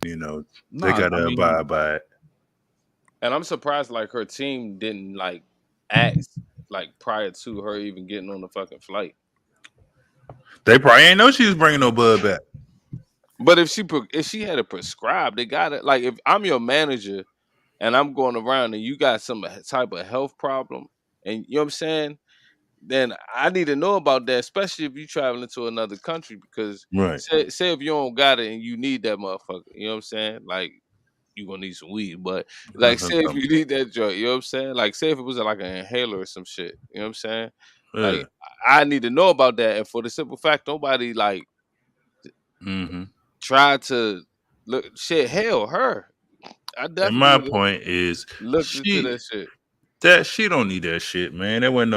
They gotta abide by it. And I'm surprised like her team didn't like ask like prior to her even getting on the fucking flight. They probably ain't know she was bringing no bud back. But if she had it prescribed, they got it. Like if I'm your manager and I'm going around and you got some type of health problem, and you know what I'm saying, then I need to know about that, especially if you traveling to another country. Because Right. say if you don't got it and you need that motherfucker, you know what I'm saying, like you gonna need some weed. But like say if you need that joint, you know what I'm saying, like say if it was like an inhaler or some shit, you know what I'm saying, like I need to know about that. And for the simple fact, nobody like tried to look shit. Hell, her. I And my definitely point is looked into that shit. she don't need that shit, man. It wasn't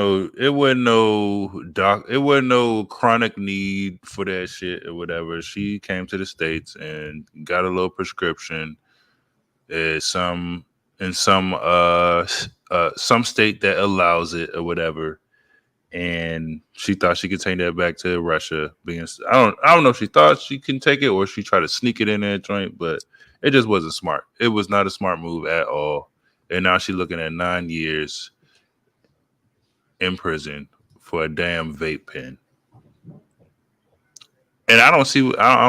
no chronic need for that shit or whatever. She came to the States and got a little prescription. Some state that allows it or whatever. And she thought she could take that back to Russia. I don't know if she thought she can take it or she tried to sneak it in that joint, but it just wasn't smart. It was not a smart move at all. And now she's looking at 9 years in prison for a damn vape pen. And I don't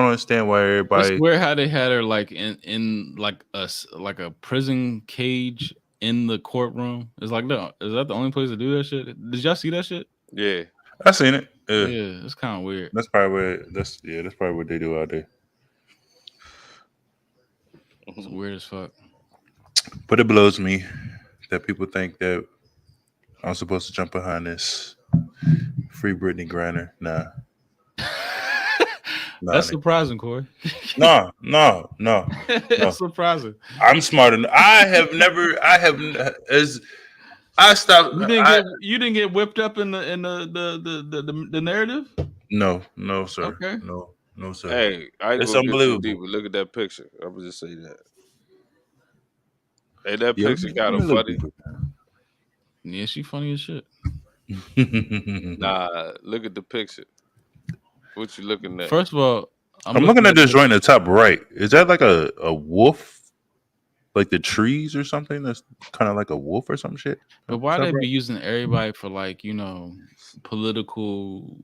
understand why everybody. It's weird how they had her like in like a prison cage in the courtroom. It's like, no, is that the only place to do that shit? Did y'all see that shit? Yeah, I seen it. Yeah, it's kind of weird. That's probably what they do out there. It's weird as fuck. But it blows me that people think that I'm supposed to jump behind this free Brittney Griner. Nah. That's surprising, Corey. No. That's surprising. I'm smart enough. I stopped. You didn't get whipped up in the narrative. No, sir. Okay. No, sir. Hey, I it's unbelievable. Deep, look at that picture. I would just say that. Hey, that picture kind of funny. Yeah, she funny as shit. Nah, look at the picture. What you looking at? First of all, I'm looking at this joint in the top right. Is that like a wolf? Like the trees or something? That's kind of like a wolf or some shit. But why they be using everybody for like, political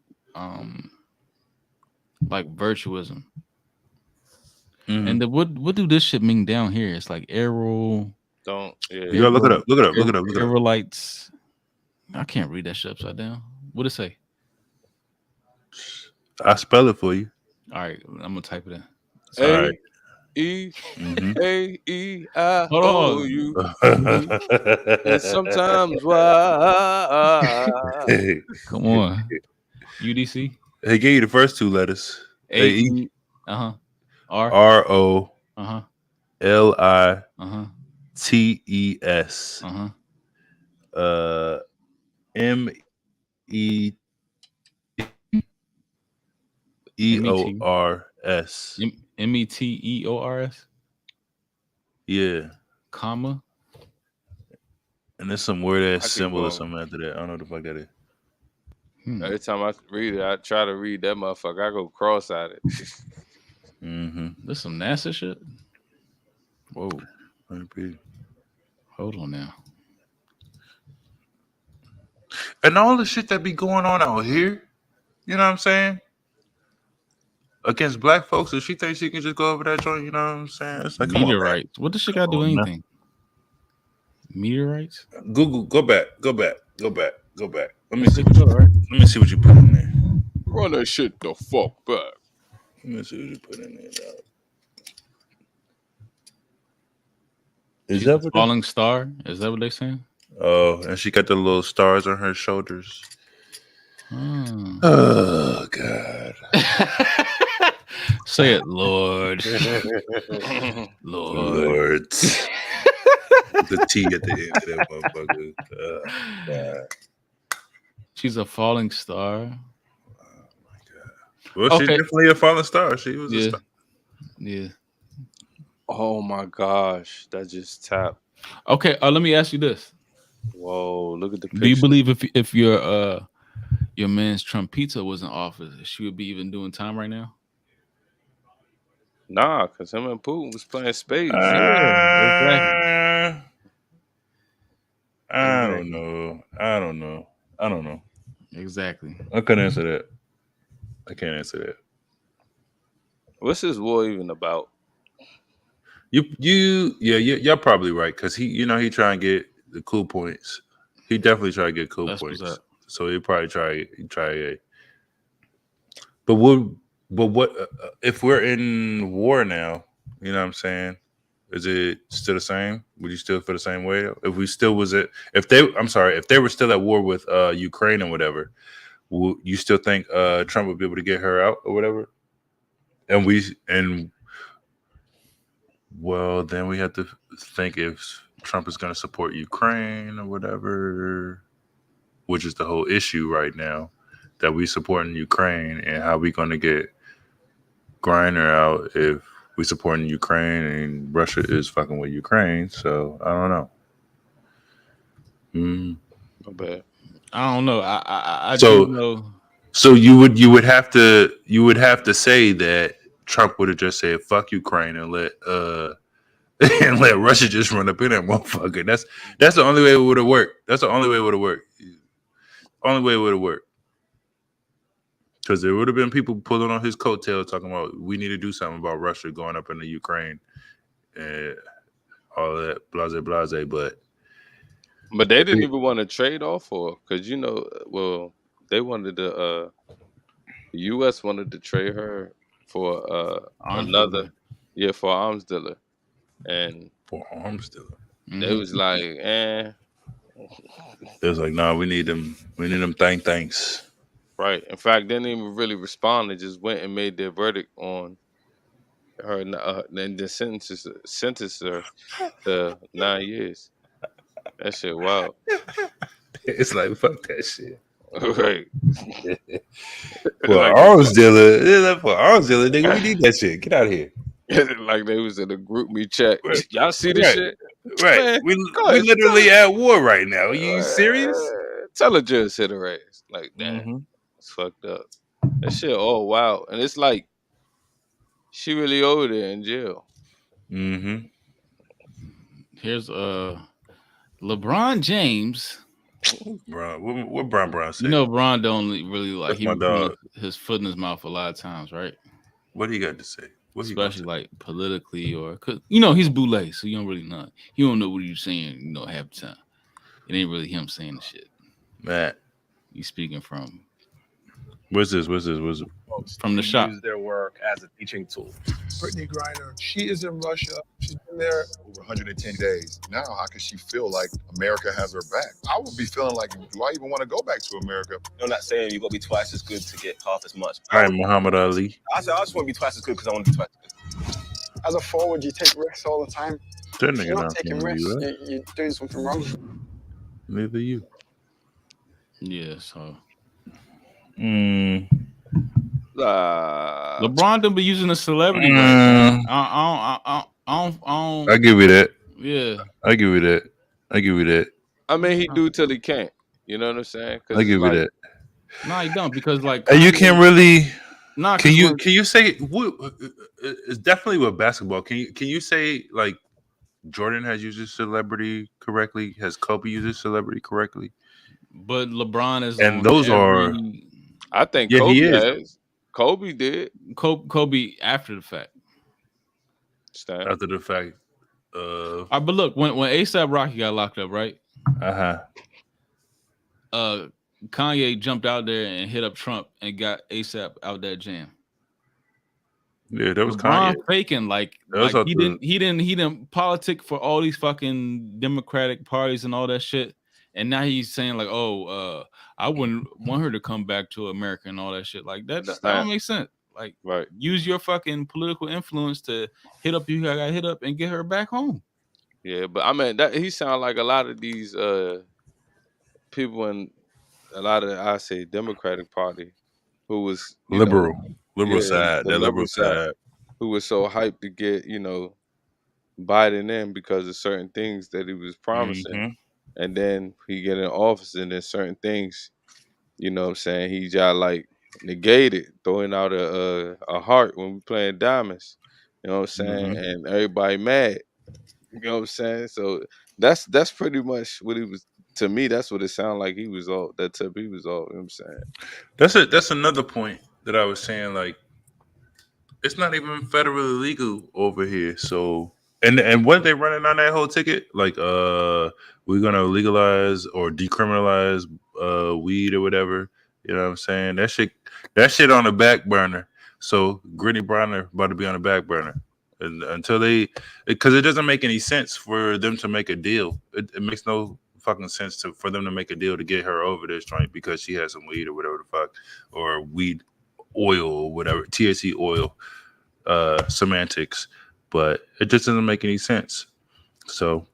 like virtuism? And what do this shit mean down here? It's like aero. Don't. You Yeah. gotta look it up. Look it up. Look it up. Look it up. Aerolites. I can't read that shit upside down. What it say? I spell it for you. All right, I'm gonna type it in. All right. Hold A-E-A-E-I-O-U. on. And sometimes why? Come on. UDC. They gave you the first two letters. A-E. R. R-O-L-I-T-E-S. M-E-E-O-R-S. METEORS. Yeah. Comma. And there's some weird ass I keep symbol or going. something after that. I don't know what the fuck that is. Every time I read it, I try to read that motherfucker. I go cross-eyed it. This some NASA shit. Whoa. Maybe. Hold on now. And all the shit that be going on out here, you know what I'm saying? Against black folks, if she thinks she can just go over that joint, you know what I'm saying? It's like, come on, man. Meteorites. What does she got to do anything? Meteorites? Google, go back. Let me see what you put in there. Run that shit the fuck back. Let me see what you put in there. Dog. Is that what falling star? Is that what they're saying? Oh, and she got the little stars on her shoulders. Hmm. Oh God. Say it, Lord. Lord. The T at the end of that motherfucker. God. She's a falling star. Oh my God. Well, she's definitely a falling star. She was a star. Yeah. Oh my gosh, that just tapped. Okay, let me ask you this. Whoa, look at the picture. Do you believe if your man's Trump pizza was in office, she would be even doing time right now? Nah, because him and Putin was playing spades. Exactly. I don't know. Exactly. I couldn't answer that. I can't answer that. What's this war even about? You're probably right because he try and get the cool points. He definitely try to get cool points. So he probably try. But what if we're in war now? You know what I'm saying? Is it still the same? Would you still feel the same way? If we still if they were still at war with Ukraine and whatever, would you still think Trump would be able to get her out or whatever? Well, then we have to think if Trump is going to support Ukraine or whatever, which is the whole issue right now, that we supporting Ukraine, and how we going to get Griner out if we supporting Ukraine and Russia is fucking with Ukraine. So I don't know. Not bad. I don't know. I so do know. So you would have to say that Trump would have just said fuck Ukraine and let Russia just run up in that motherfucker. That's the only way it would have worked. Only way it would have worked. Because there would have been people pulling on his coattails talking about we need to do something about Russia going up into Ukraine and all that blase. But they didn't even want to trade off, or because they wanted to. The U.S. wanted to trade her for another, for arms dealer, and for arms dealer, they was like, It was like, nah, we need them thanks. Right. In fact, they didn't even really respond. They just went and made their verdict on her, and then sentenced her to 9 years. That shit wild. It's like, fuck that shit. Right. For arms dealer, nigga, we need that shit. Get out of here. Like they was in a group me chat. Y'all see this shit? Right. Man, we literally at war right now. Are you serious? Tell a judge hit her ass. Like, damn, it's fucked up. That shit all wild. And it's like she really over there in jail. Here's LeBron James. Bron, what Bron say? You know, Bron don't really like. That's my dog. His foot in his mouth a lot of times, right? What do you got to say? especially like politically, or cause you know he's boule, so you don't really know. He don't know what you're saying. You know, half the time it ain't really him saying the shit. Matt, he's speaking from. What's this? From the shop. Use their work as a teaching tool. Brittney Griner, she is in Russia. She's been there over 110 days. Now, how can she feel like America has her back? I would be feeling like, do I even want to go back to America? I'm not saying you're going to be twice as good to get half as much. All right, Muhammad Ali. I said I just want to be twice as good because I want to be twice as good. As a forward, you take risks all the time. If you're not taking risks, you're doing something wrong. Neither you. Yeah, so. LeBron don't be using a celebrity. I give you that. Yeah, I give you that. I mean, he do till he can't. You know what I'm saying? I give you that. No, he don't, because like you can't really. Can you say it's definitely with basketball? Can you say like Jordan has used his celebrity correctly? Has Kobe used his celebrity correctly? But LeBron is, and those are. I think Kobe has. Kobe did. Kobe after the fact. After the fact. But look, when ASAP Rocky got locked up, right? Kanye jumped out there and hit up Trump and got ASAP out that jam. Yeah, that was LeBron Kanye faking like he didn't politic for all these fucking Democratic parties and all that shit. And now he's saying like, I wouldn't want her to come back to America and all that shit. Like that don't make sense. Like, use your fucking political influence to hit up you got hit up and get her back home. Yeah, but I mean that he sound like a lot of these people in a lot of I say Democratic Party who was liberal side, the liberal side, who was so hyped to get Biden in because of certain things that he was promising. And then he get in office and then certain things, you know what I'm saying, he just like negated, throwing out a heart when we playing diamonds. You know what I'm saying? And everybody mad. You know what I'm saying? So that's pretty much what he was. To me, that's what it sounded like he was all that tip he was all, you know what I'm saying? That's another point that I was saying, like it's not even federally legal over here. So and when they running on that whole ticket, like we're gonna legalize or decriminalize weed or whatever. You know what I'm saying? That shit on the back burner. So Brittney Griner about to be on the back burner. And until because it doesn't make any sense for them to make a deal. It makes no fucking sense for them to make a deal to get her over this joint because she has some weed or whatever the fuck, or weed oil or whatever, THC oil, semantics. But it just doesn't make any sense. So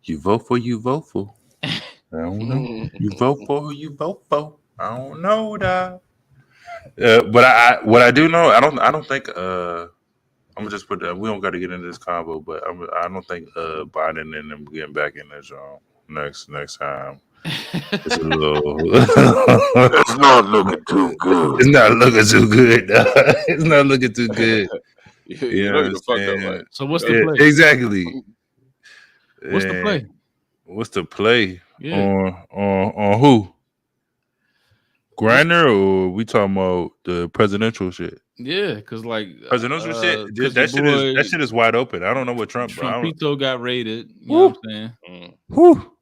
you vote for you vote for. I don't know. You vote for who you vote for. I don't know that. But what I do know, I don't think I'm gonna just put that. We don't got to get into this combo, but I don't think Biden and them getting back in this next time. It's a little. It's not looking too good. It's not looking too good. It's not looking too good. You know the fuck up, right? So what's the play? Exactly. What's the play? What's the play? Yeah. On who? Griner, or we talking about the presidential shit? Yeah, because like presidential shit, that shit is wide open. I don't know what Trumpito got raided. You know what I'm saying? Whoo.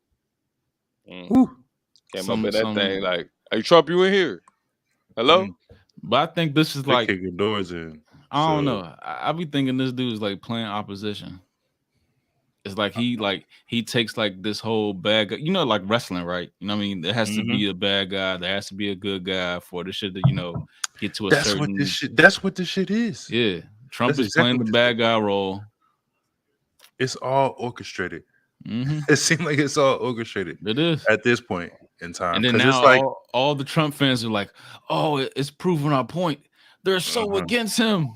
Came up with that thing like, "Hey Trump, you in here? Hello?" But I think this is like kicking doors in. I don't know. I be thinking this dude is like playing opposition. It's like he takes like this whole bad guy, like wrestling, right? You know what I mean? There has to be a bad guy, there has to be a good guy for the shit to get to a certain. That's what this shit is. Yeah, Trump is playing the bad guy role. It's all orchestrated. It seems like it's all orchestrated. It is at this point in time. And then now it's like all the Trump fans are like, "Oh, it's proving our point. They're so against him."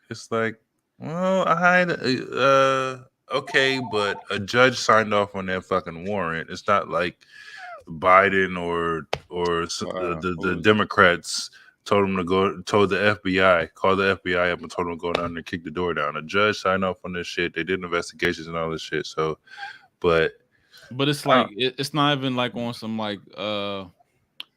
It's like, well, okay, but a judge signed off on that fucking warrant. It's not like Biden or the Democrats told the FBI, called the FBI up and told them to go down there and kick the door down. A judge signed off on this shit. They did investigations and all this shit. So, but it's like it's not even like on some like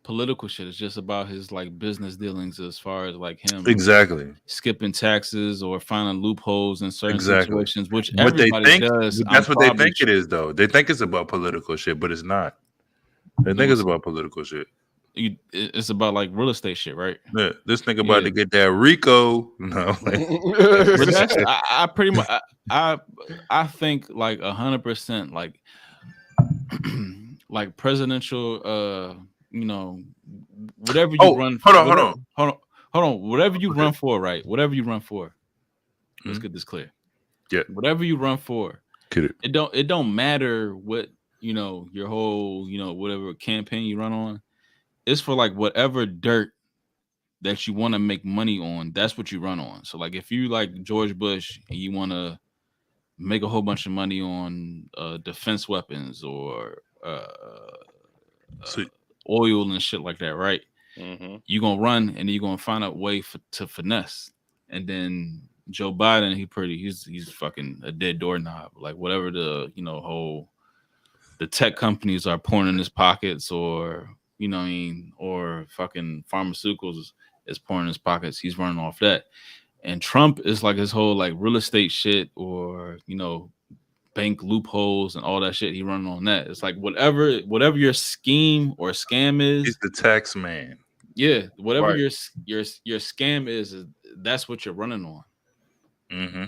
political shit. It's just about his like business dealings as far as like him Exactly. skipping taxes or finding loopholes in certain Exactly. situations, which What they everybody think, does. I'm that's what they probably think it is, though. They think it's about political shit, but it's not. They think it's about political shit. It's about like real estate shit, right? Yeah, this nigga about to get that Rico. No, but that's I pretty much I think like 100% like like presidential you know whatever you run for, hold on. Whatever you run for, right? Whatever you run for. Let's get this clear. Yeah. Whatever you run for, get it. It don't matter what, you know, your whole, you know, whatever campaign you run on. It's for like whatever dirt that you want to make money on. That's what you run on. So like if you like George Bush and you want to make a whole bunch of money on defense weapons or oil and shit like that, right? Mm-hmm. You're gonna run and you're gonna find a way to finesse. And then Joe Biden, he's fucking a dead doorknob. Like whatever the, you know, whole the tech companies are pouring in his pockets, or you know what I mean, or fucking pharmaceuticals is pouring in his pockets. He's running off that. And Trump is like his whole like real estate shit, or you know, bank loopholes and all that shit. He running on that. It's like whatever your scheme or scam is. He's the tax man. Yeah, whatever Right. your scam is that's what you're running on. Mm-hmm.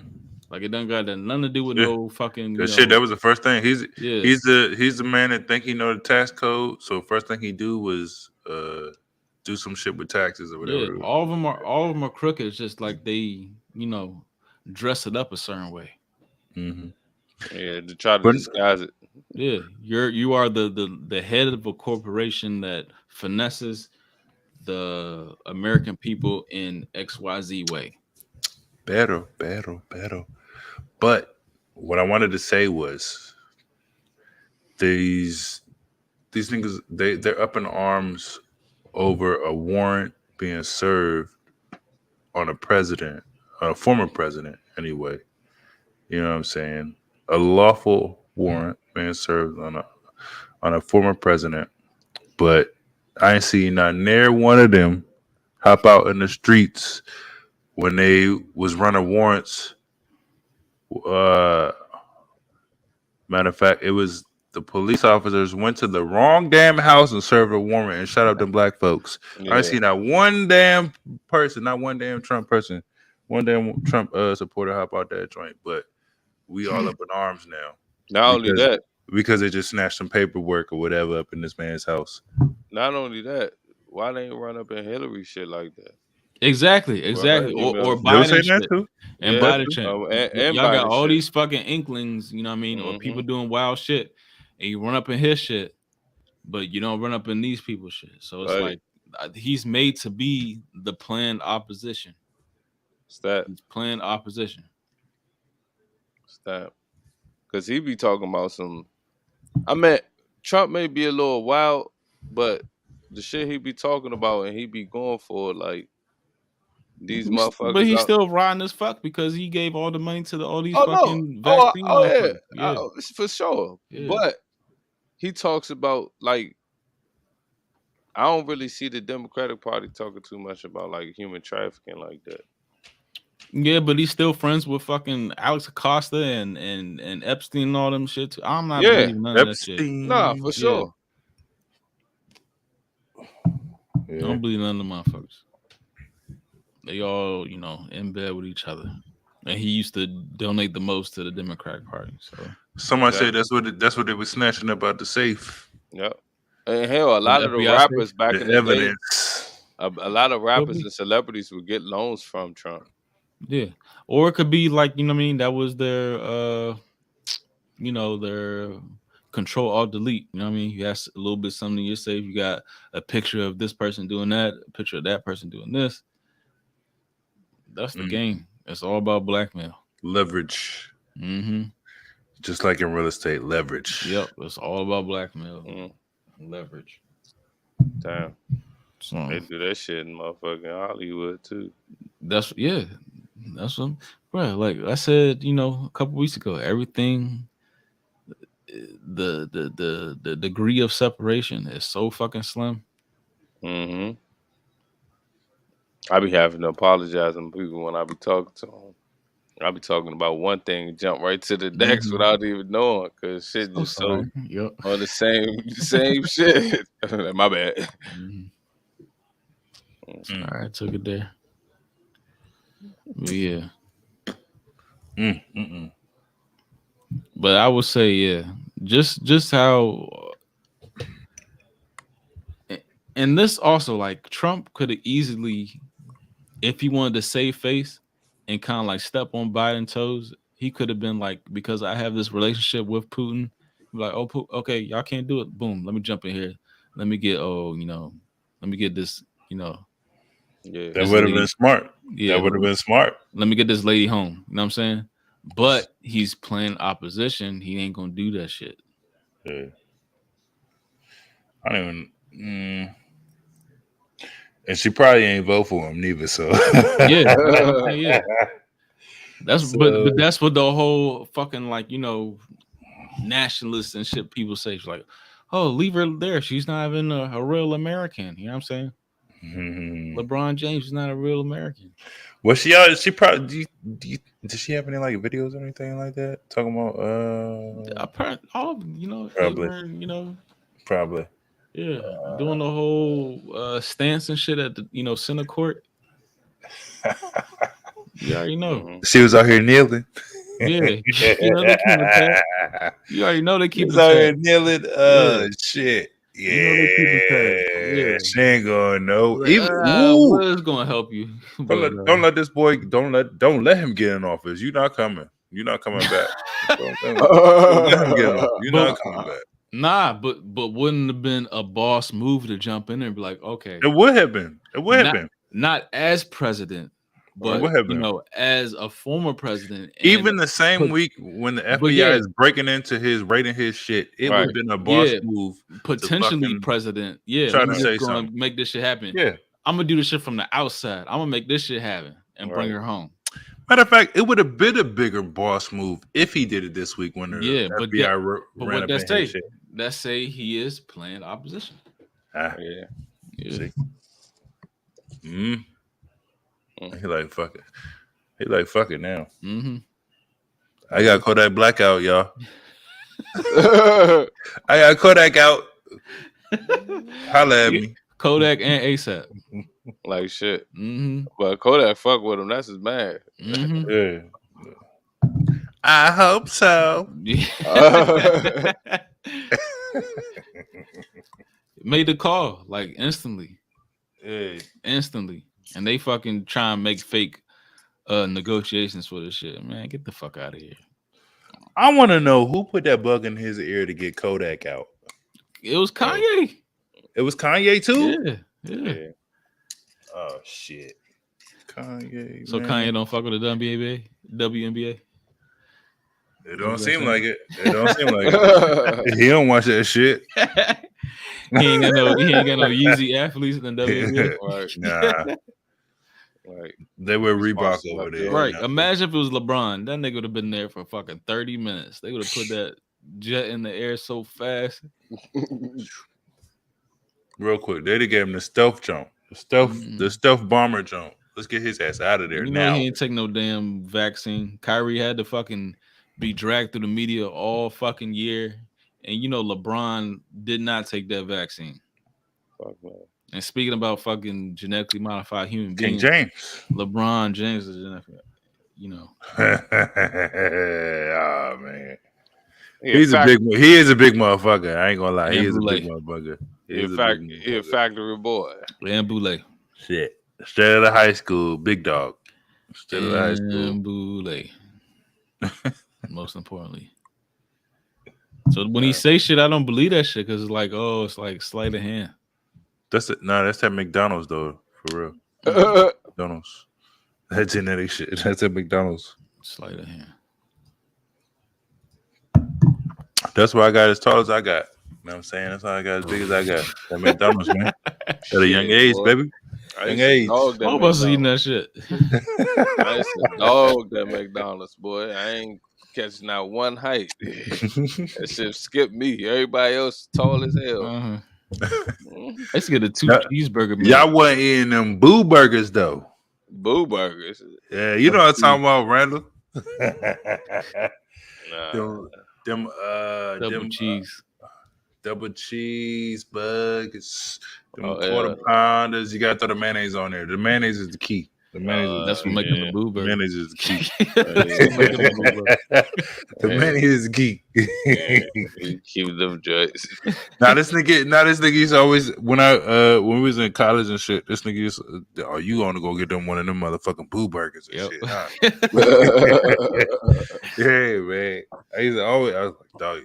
Like it done got nothing to do with no fucking. Cause shit, that was the first thing. He's Yeah. he's the man that think he know the tax code. So first thing he do was do some shit with taxes or whatever. Yeah, all of them are crooked. It's just like they, you know, dress it up a certain way. Mm-hmm. Yeah, to try to disguise it. Yeah, you are the head of a corporation that finesses the American people in XYZ way. Better. But what I wanted to say was these niggas, they're up in arms over a warrant being served on a former president anyway. You know what I'm saying? A lawful warrant being served on a former president, but I ain't seen not near one of them hop out in the streets when they was running warrants. Matter of fact, it was the police officers went to the wrong damn house and served a warrant and shut up them black folks. Yeah. I ain't seen not one damn person, not one damn Trump person, one damn Trump supporter hop out that joint. But we all up in arms now. Not only that, because they just snatched some paperwork or whatever up in this man's house. Not only that, why they ain't run up in Hillary shit like that? Exactly. Or Biden shit. Too? And Biden shit. And y'all Biden got all shit. these fucking inklings, you know what I mean, or people doing wild shit, and you run up in his shit, but you don't run up in these people's shit. So it's like he's made to be the planned opposition. It's that he's planned opposition. It's that because he be talking about some. I mean, Trump may be a little wild, but the shit he be talking about and he be going for like these motherfuckers. But he's still riding as fuck because he gave all the money to all these fucking vaccine motherfuckers. Yeah. For sure. Yeah. But he talks about like I don't really see the Democratic Party talking too much about like human trafficking like that. Yeah, but he's still friends with fucking Alex Acosta and Epstein and all them shit too. I'm not believing none of that shit. Nah, for sure. Yeah. I don't believe none of the motherfuckers. They all, you know, in bed with each other. And he used to donate the most to the Democratic Party. So somebody said that's what they were snatching up out the safe. Yep. And hell, a lot of the rappers back in the day, a lot of rappers and celebrities would get loans from Trump. Yeah. Or it could be like, you know what I mean, that was their you know, their control alt delete. You know what I mean? You have a little bit something in your safe. You got a picture of this person doing that, a picture of that person doing this. That's the game. It's all about blackmail. Leverage. Mm-hmm. Just like in real estate, leverage. Yep. It's all about blackmail. Leverage. Damn. So they do that shit in motherfucking Hollywood too. That's what, bro. Like I said, you know, a couple weeks ago, everything, the degree of separation is so fucking slim. Mm-hmm. I be having to apologize to people when I be talking to them. I be talking about one thing and jump right to the next without even knowing, cause shit So just so sorry. Yep. on the same shit. My bad. Mhm. All right, took it there. But yeah. But I would say, yeah, just how, and this also, like, Trump could have easily, if he wanted to save face and kind of like step on Biden's toes, he could have been like, because I have this relationship with Putin, like, oh, okay, y'all can't do it. Boom, let me jump in here. Let me get, let me get this, Yeah. That would have been smart. Yeah, That would have been smart. let me get this lady home. You know what I'm saying? But he's playing opposition. He ain't gonna do that shit. Yeah. I don't even. And she probably ain't vote for him neither. So Yeah. That's So- but that's what the whole fucking, like, nationalists and shit people say. She's like, oh, leave her there. She's not even a real American. You know what I'm saying? LeBron James is not a real American. Was she probably does she have any like videos or anything like that talking about Apparently, probably. Probably. Yeah, doing the whole stance and shit at the center court. You already know. She was out here kneeling. Yeah, they keep it packed. You already know they keep it out here packed. kneeling. Yeah. Shit. Yeah, they keep it packed. Yeah. She ain't gonna know. Like, Even what is gonna help you? don't let this boy. Don't let him get in office. You're not coming. You're not coming back. don't let him get in office. You're not coming back. Nah, but wouldn't have been a boss move to jump in there and be like, okay. It would have been. It would have been. Not as president, but would have been. as a former president. Even the same week when the FBI is breaking into raiding his shit, it would have been a boss move. Potentially president. Yeah, trying to say something. Make this shit happen. Yeah, I'm gonna do this shit from the outside. I'm gonna make this shit happen and bring her home. Matter of fact, it would have been a bigger boss move if he did it this week when the FBI ran up in his shit. Let's say he is playing opposition. Yeah. See? He like fuck it. He like fuck it now. I got Kodak blackout, y'all. I got Kodak out. Holla at me. Kodak and ASAP. Like shit. But Kodak fuck with him. That's his man. Yeah. I hope so. Made the call like instantly. Yeah. Instantly. And they fucking try and make fake negotiations for this shit. Man, get the fuck out of here. I want to know who put that bug in his ear to get Kodak out. It was Kanye. It was Kanye too? Yeah. Oh shit. Kanye. So man. Kanye don't fuck with the WNBA? It don't seem like it. It don't seem like it. He don't watch that shit. He ain't got no Yeezy athletes in the WNBA. Nah. Right. They were Reebok over there. Right. Imagine if it was LeBron. That nigga would have been there for fucking 30 minutes. They would have put that jet in the air so fast. Real quick. They gave him the stealth jump. The stealth bomber jump. Let's get his ass out of there now. He ain't take no damn vaccine. Kyrie had to fucking be dragged through the media all fucking year. And LeBron did not take that vaccine. Fuck man. And speaking about fucking genetically modified human beings, King James. LeBron James is genetically, Oh man. He is a big motherfucker. I ain't gonna lie. He is a big motherfucker. He a factory boy. And Boulay. Shit. Straight out of high school, big dog. Straight out of high school. And Boulay. Most importantly. So when he say shit, I don't believe that shit because it's like sleight of hand. That's that McDonald's though, for real. McDonald's. That genetic shit. That's at McDonald's. Sleight of hand. That's why I got as tall as I got. You know what I'm saying? That's why I got as big as I got. That McDonald's, man. At a young age, baby. Young age. I'm about to eating that shit. I used to dog that McDonald's, boy. I ain't catching out one height. That shit skipped me. Everybody else tall as hell. I used to get a 2 Y'all- cheeseburger meal. Y'all wasn't eating them boo burgers though. Boo burgers. Yeah, you know what I'm talking about, Randall. Nah. them Double cheese. double cheese burgers, them Oh, quarter yeah. pounders. You gotta throw the mayonnaise on there. The mayonnaise is the key. The mayonnaise is That's the what key. make them the yeah. boo The burger. mayonnaise is the key. That's what make them the boo burger. The mayonnaise is the key. Yeah, we keep them joints. Now this nigga used to always when we was in college and shit, this nigga used to, oh, you gonna go get them one of them motherfucking boo burgers and Yep. shit, huh? Yeah, man. I was like, dog,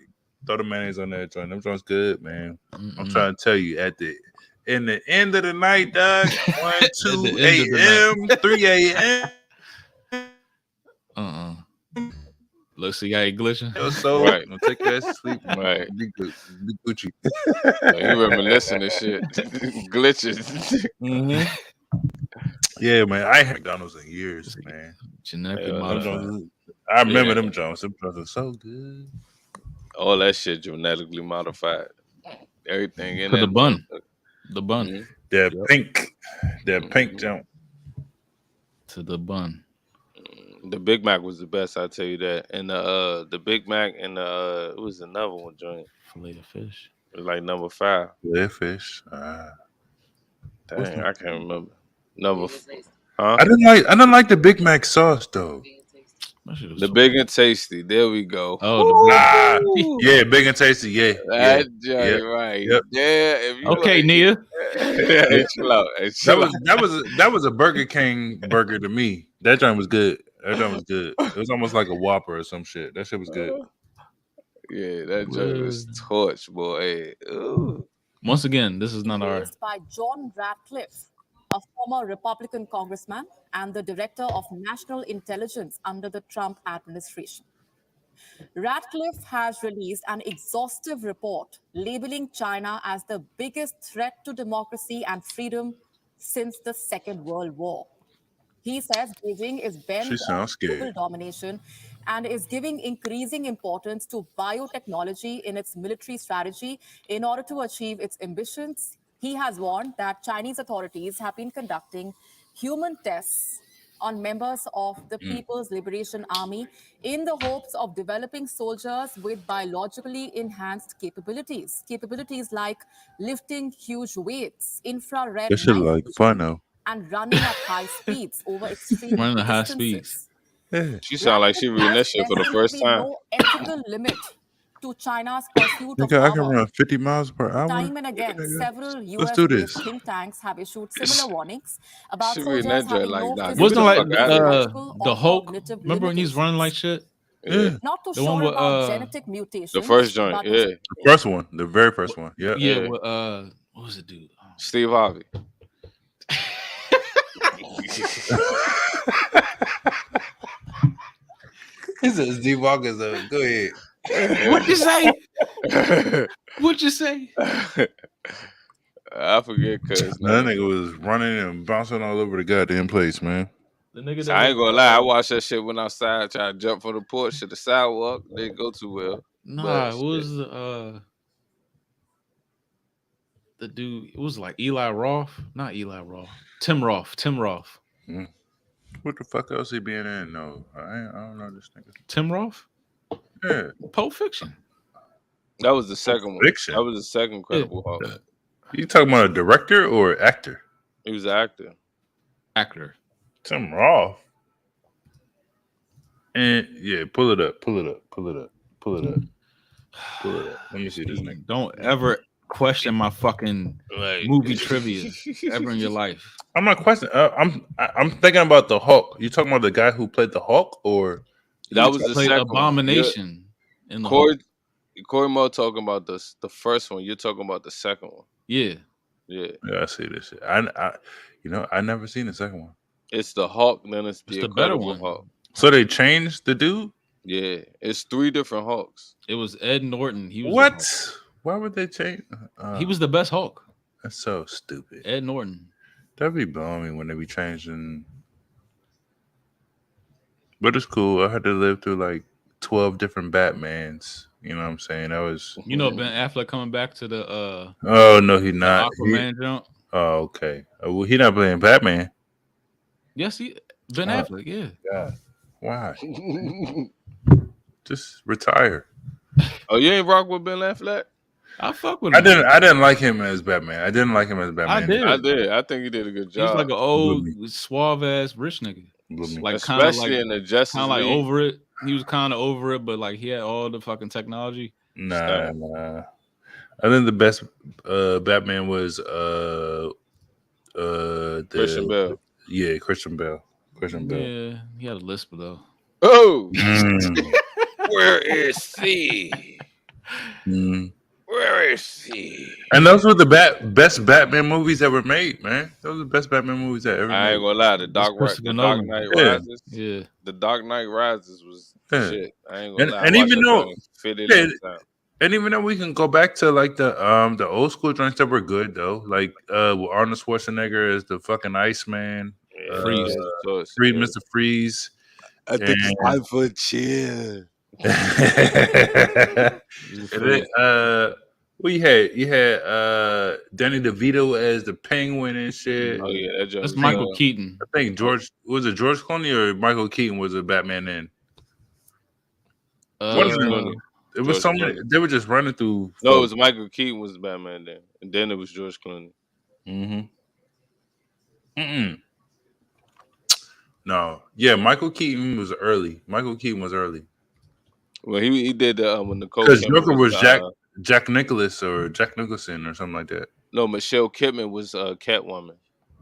throw the mayonnaise on that joint. Them joints good, man. I'm trying to tell you, in the end of the night, dog, 1, 2 a.m., 3 a.m. Look, see how he glitching. Your soul, Right. gonna take your ass to sleep. Right. Be good, be Gucci. Like, you reminiscing and shit. Glitches. Yeah, man. I ain't had McDonald's in years, man. Genetically Yeah, modified. I remember Yeah. them Jones. Them Jones are so good. All that shit genetically modified. Everything in To the that bun. motherfucker. The bun. Mhm. That pink jump. To the bun. The Big Mac was the best, I tell you that. And the Big Mac and it was another one joint. Filet of fish. It was like number 5. Red fish. Dang, I can't remember. Number I didn't like the Big Mac sauce though. The Big and Tasty. There we go. Oh, yeah, Big and Tasty. Yeah, That joint, right? Yep. Yeah. If you okay, Nia. Hey, chill out. Hey, chill out. That was a Burger King burger to me. That joint was good. It was almost like a Whopper or some shit. That shit was good. Yeah, that joint was torch, boy. Hey, ooh. Once again, this is not our. By John Radcliffe, a former Republican congressman and the director of national intelligence under the Trump administration. Radcliffe has released an exhaustive report labeling China as the biggest threat to democracy and freedom since the Second World War. He says Beijing is bent on global domination and is giving increasing importance to biotechnology in its military strategy in order to achieve its ambitions. He has warned that Chinese authorities have been conducting human tests on members of the People's Liberation Army in the hopes of developing soldiers with biologically enhanced capabilities. Capabilities like lifting huge weights, infrared That shit night like vision, fun though. and running at high speeds over extreme Running at high distances. speeds. She sound like she reading that shit for the first time. No ethical limit to China's pursuit of Nigga, I can power. run 50 miles per hour. Time and again, several Let's do US-based this. think tanks have issued similar warnings about She reading soldiers that joint having like no that. physical, Wasn't like physiological, the or Hulk. cognitive Remember when he's running like shit? Yeah. Not too The one sure with, about genetic mutations. The first joint, but yeah. The first one, the very first one. Yeah. Yeah. With, what was it, dude? Steve Harvey. He says Steve Walker's go ahead. What'd you say? What'd you say? I forget, cuz. That nigga was running and bouncing all over the goddamn place, man. The nigga So I ain't gonna lie, I watched that shit when outside, try to jump from the porch to the sidewalk. Didn't go too well. Nah, it was the dude. It was like Eli Roth, not Eli Roth. Tim Roth. What the fuck else he being in? No, I don't know this nigga. Tim Roth. Yeah, Pulp Fiction. That was the second one. Fiction. That was the second Incredible Hulk. You talking about a director or actor? He was an actor. Actor. Tim Roth. And yeah, pull it up. Let me see this nigga. Don't ever question my fucking movie trivia ever in your life. I'm not questioning. I'm thinking about the Hulk. You talking about the guy who played the Hulk, or That was the played second Abomination in the Corey, Hulk. Corey Mo talking about the first one. You're talking about the second one. Yeah. Yeah, I see this shit. I never seen the second one. It's the Hulk, then it's the better Incredible one. Hulk. So they changed the dude? Yeah, it's 3 different Hulks. It was Ed Norton. He was What? Why would they change? He was the best Hulk. That's so stupid. Ed Norton. That'd be blowing me when they be changing. But it's cool. I had to live through like 12 different Batmans. You know what I'm saying? That was. You know Ben Affleck coming back to the Oh no, he not. Aquaman jump. Oh okay. Well, he not playing Batman. Yes, Ben Affleck. Yeah. God, why? Just retire. Oh, you ain't rock with Ben Affleck? I fuck with him. I didn't like him as Batman. I didn't like him as Batman. I did. I think he did a good job. He's like an old suave ass rich nigga. Like especially in the Justice kind of like League. over it. He was kind of over it, but like he had all the fucking technology. Nah. I think the best Batman was Christian Bale. Yeah, Christian Bale. Yeah, he had a lisp though. Oh, where is he? Where is he? And those were the best Batman movies ever made, man. Those are the best Batman movies that ever made. I ain't gonna lie, the Dark Knight Rises. Yeah, the Dark Knight Rises was shit. I ain't gonna lie. And even though, and even though we can go back to like the old school joints that were good though, like with Arnold Schwarzenegger as the fucking Iceman, Freeze, Mr. Freeze. I think it's time for a chill. And then, well, you had Danny DeVito as the Penguin and shit. Oh yeah, that's Michael Keaton. I think George Clooney or Michael Keaton was a Batman then. It was so many. They were just running through. No, it was Michael Keaton was the Batman then, and then it was George Clooney. No, yeah, Michael Keaton was early. Well, he did when Nicole because Kidman Joker was Jack Nicholas or Jack Nicholson or something like that. No, Michelle Kidman was Catwoman.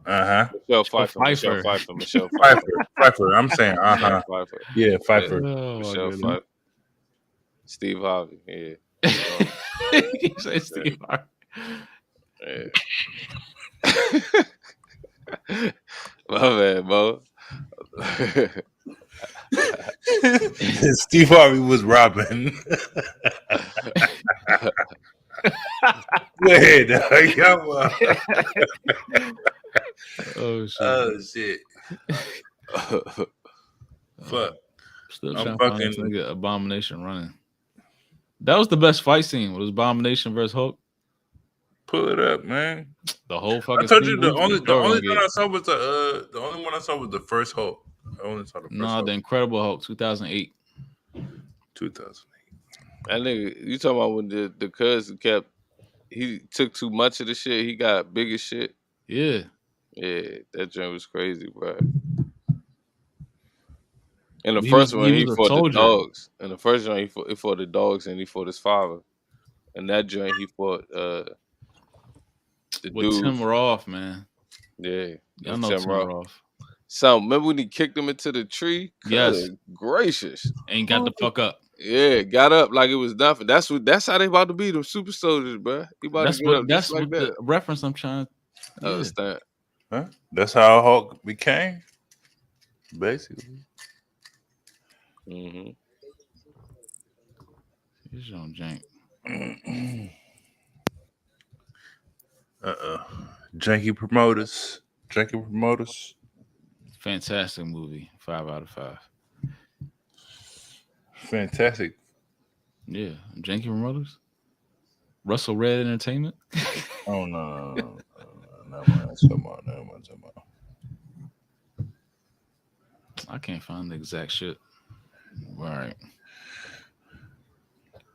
Michelle Pfeiffer. Pfeiffer. I'm saying Pfeiffer. Yeah, Pfeiffer. Oh, Michelle Pfeiffer. Steve Harvey. Yeah. You say Steve Harvey. Yeah. My bad, Mo. Steve Harvey was Robin. Go ahead, dog. Oh shit. Fuck. Still trying to find this nigga Abomination running. That was the best fight scene. Was Abomination versus Hulk? Pull it up, man. The whole fucking. I told you the only one I saw was the only one I saw was the first Hulk. I only saw the first. Hulk. The Incredible Hulk, 2008. 2008. That nigga, you talking about when the cousin he took too much of the shit. He got bigger shit. Yeah. Yeah, that joint was crazy, bro. In the first one, he fought the dogs. In the first one, he fought the dogs, and he fought his father. And that joint, he fought the dude. Tim Roth, man. Yeah, I know Tim Roth. So remember when he kicked him into the tree? Yes. Gracious. Ain't got the fuck up. Yeah, got up like it was nothing. That's how they about to be them super soldiers, bro. He about to get up just like that. The reference I'm trying to understand. Huh? That's how Hulk became, basically. Mm-hmm. He's on jank. Janky promoters. Fantastic movie. 5 out of 5. Fantastic. Yeah. Janky promoters. Russell Red Entertainment. Oh no. I can't find the exact shit. All right.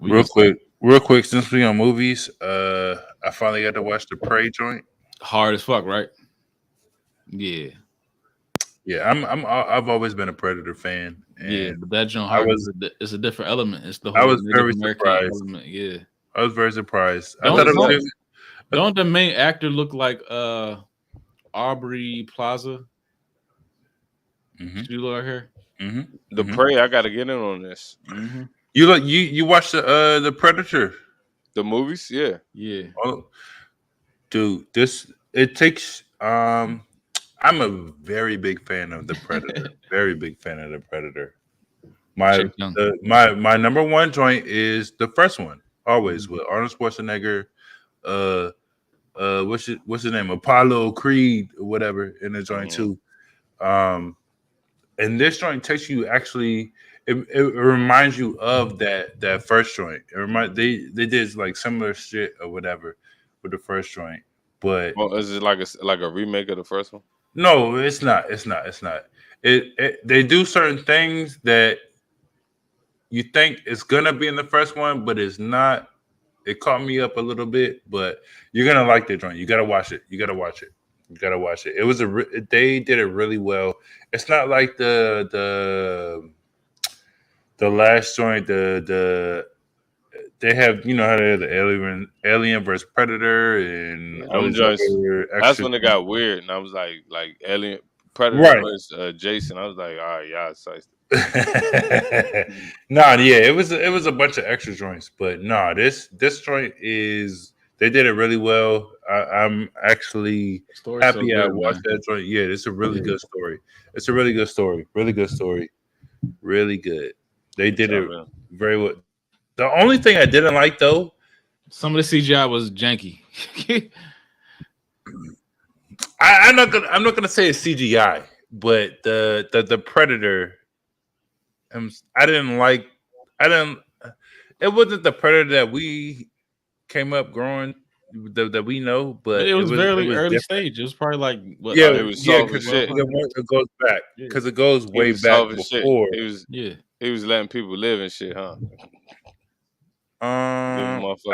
Real quick, since we on movies, I finally got to watch the Prey joint. Hard as fuck, right? Yeah. Yeah, I've always been a Predator fan. Yeah, but that joint it's a different element. It's the whole I was Native very American surprised. element. Yeah. I was very surprised. I thought it was don't the main actor look like Aubrey Plaza? Mm-hmm. You look her. Mm-hmm. The Prey, I gotta get in on this. Mm-hmm. You watched the Predator, the movies? Yeah. Oh, dude, it takes. I'm a very big fan of the Predator. Very big fan of the Predator. My number one joint is the first one, always with Arnold Schwarzenegger. What's his name? Apollo Creed or whatever in the joint too. And this joint takes you actually. it reminds you of that first joint. They did like similar shit or whatever with the first joint, but Well, is it like a remake of the first one? no, it's not. It's not. It's not. They do certain things that you think it's gonna be in the first one, but it's not. It caught me up a little bit, but you're gonna like the joint. You gotta watch it. You gotta watch it. You gotta watch it. It was they did it really well. It's not like the last joint. They have how they have the Alien versus Predator and all Them these joints. other That's extra. when it got weird, and I was like Alien Predator Right. versus Jason. I was like, all right, y'all excited. Nah, yeah, it was a bunch of extra joints, but nah, this joint is they did it really well. I'm actually Story's happy so I good, watched man. that joint. Yeah, it's a really good story. It's a really good story. Really good story. Really good. They did it very well. The only thing I didn't like though, some of the CGI was janky. I'm not gonna say it's CGI, but the Predator. I didn't like. I didn't. It wasn't the Predator that we came up growing that we know, but It was very early different. stage. It was probably like what? Yeah, It was yeah, soft as because shit. it goes back because it goes He way was back soft as shit. before. He was letting people live and shit, huh?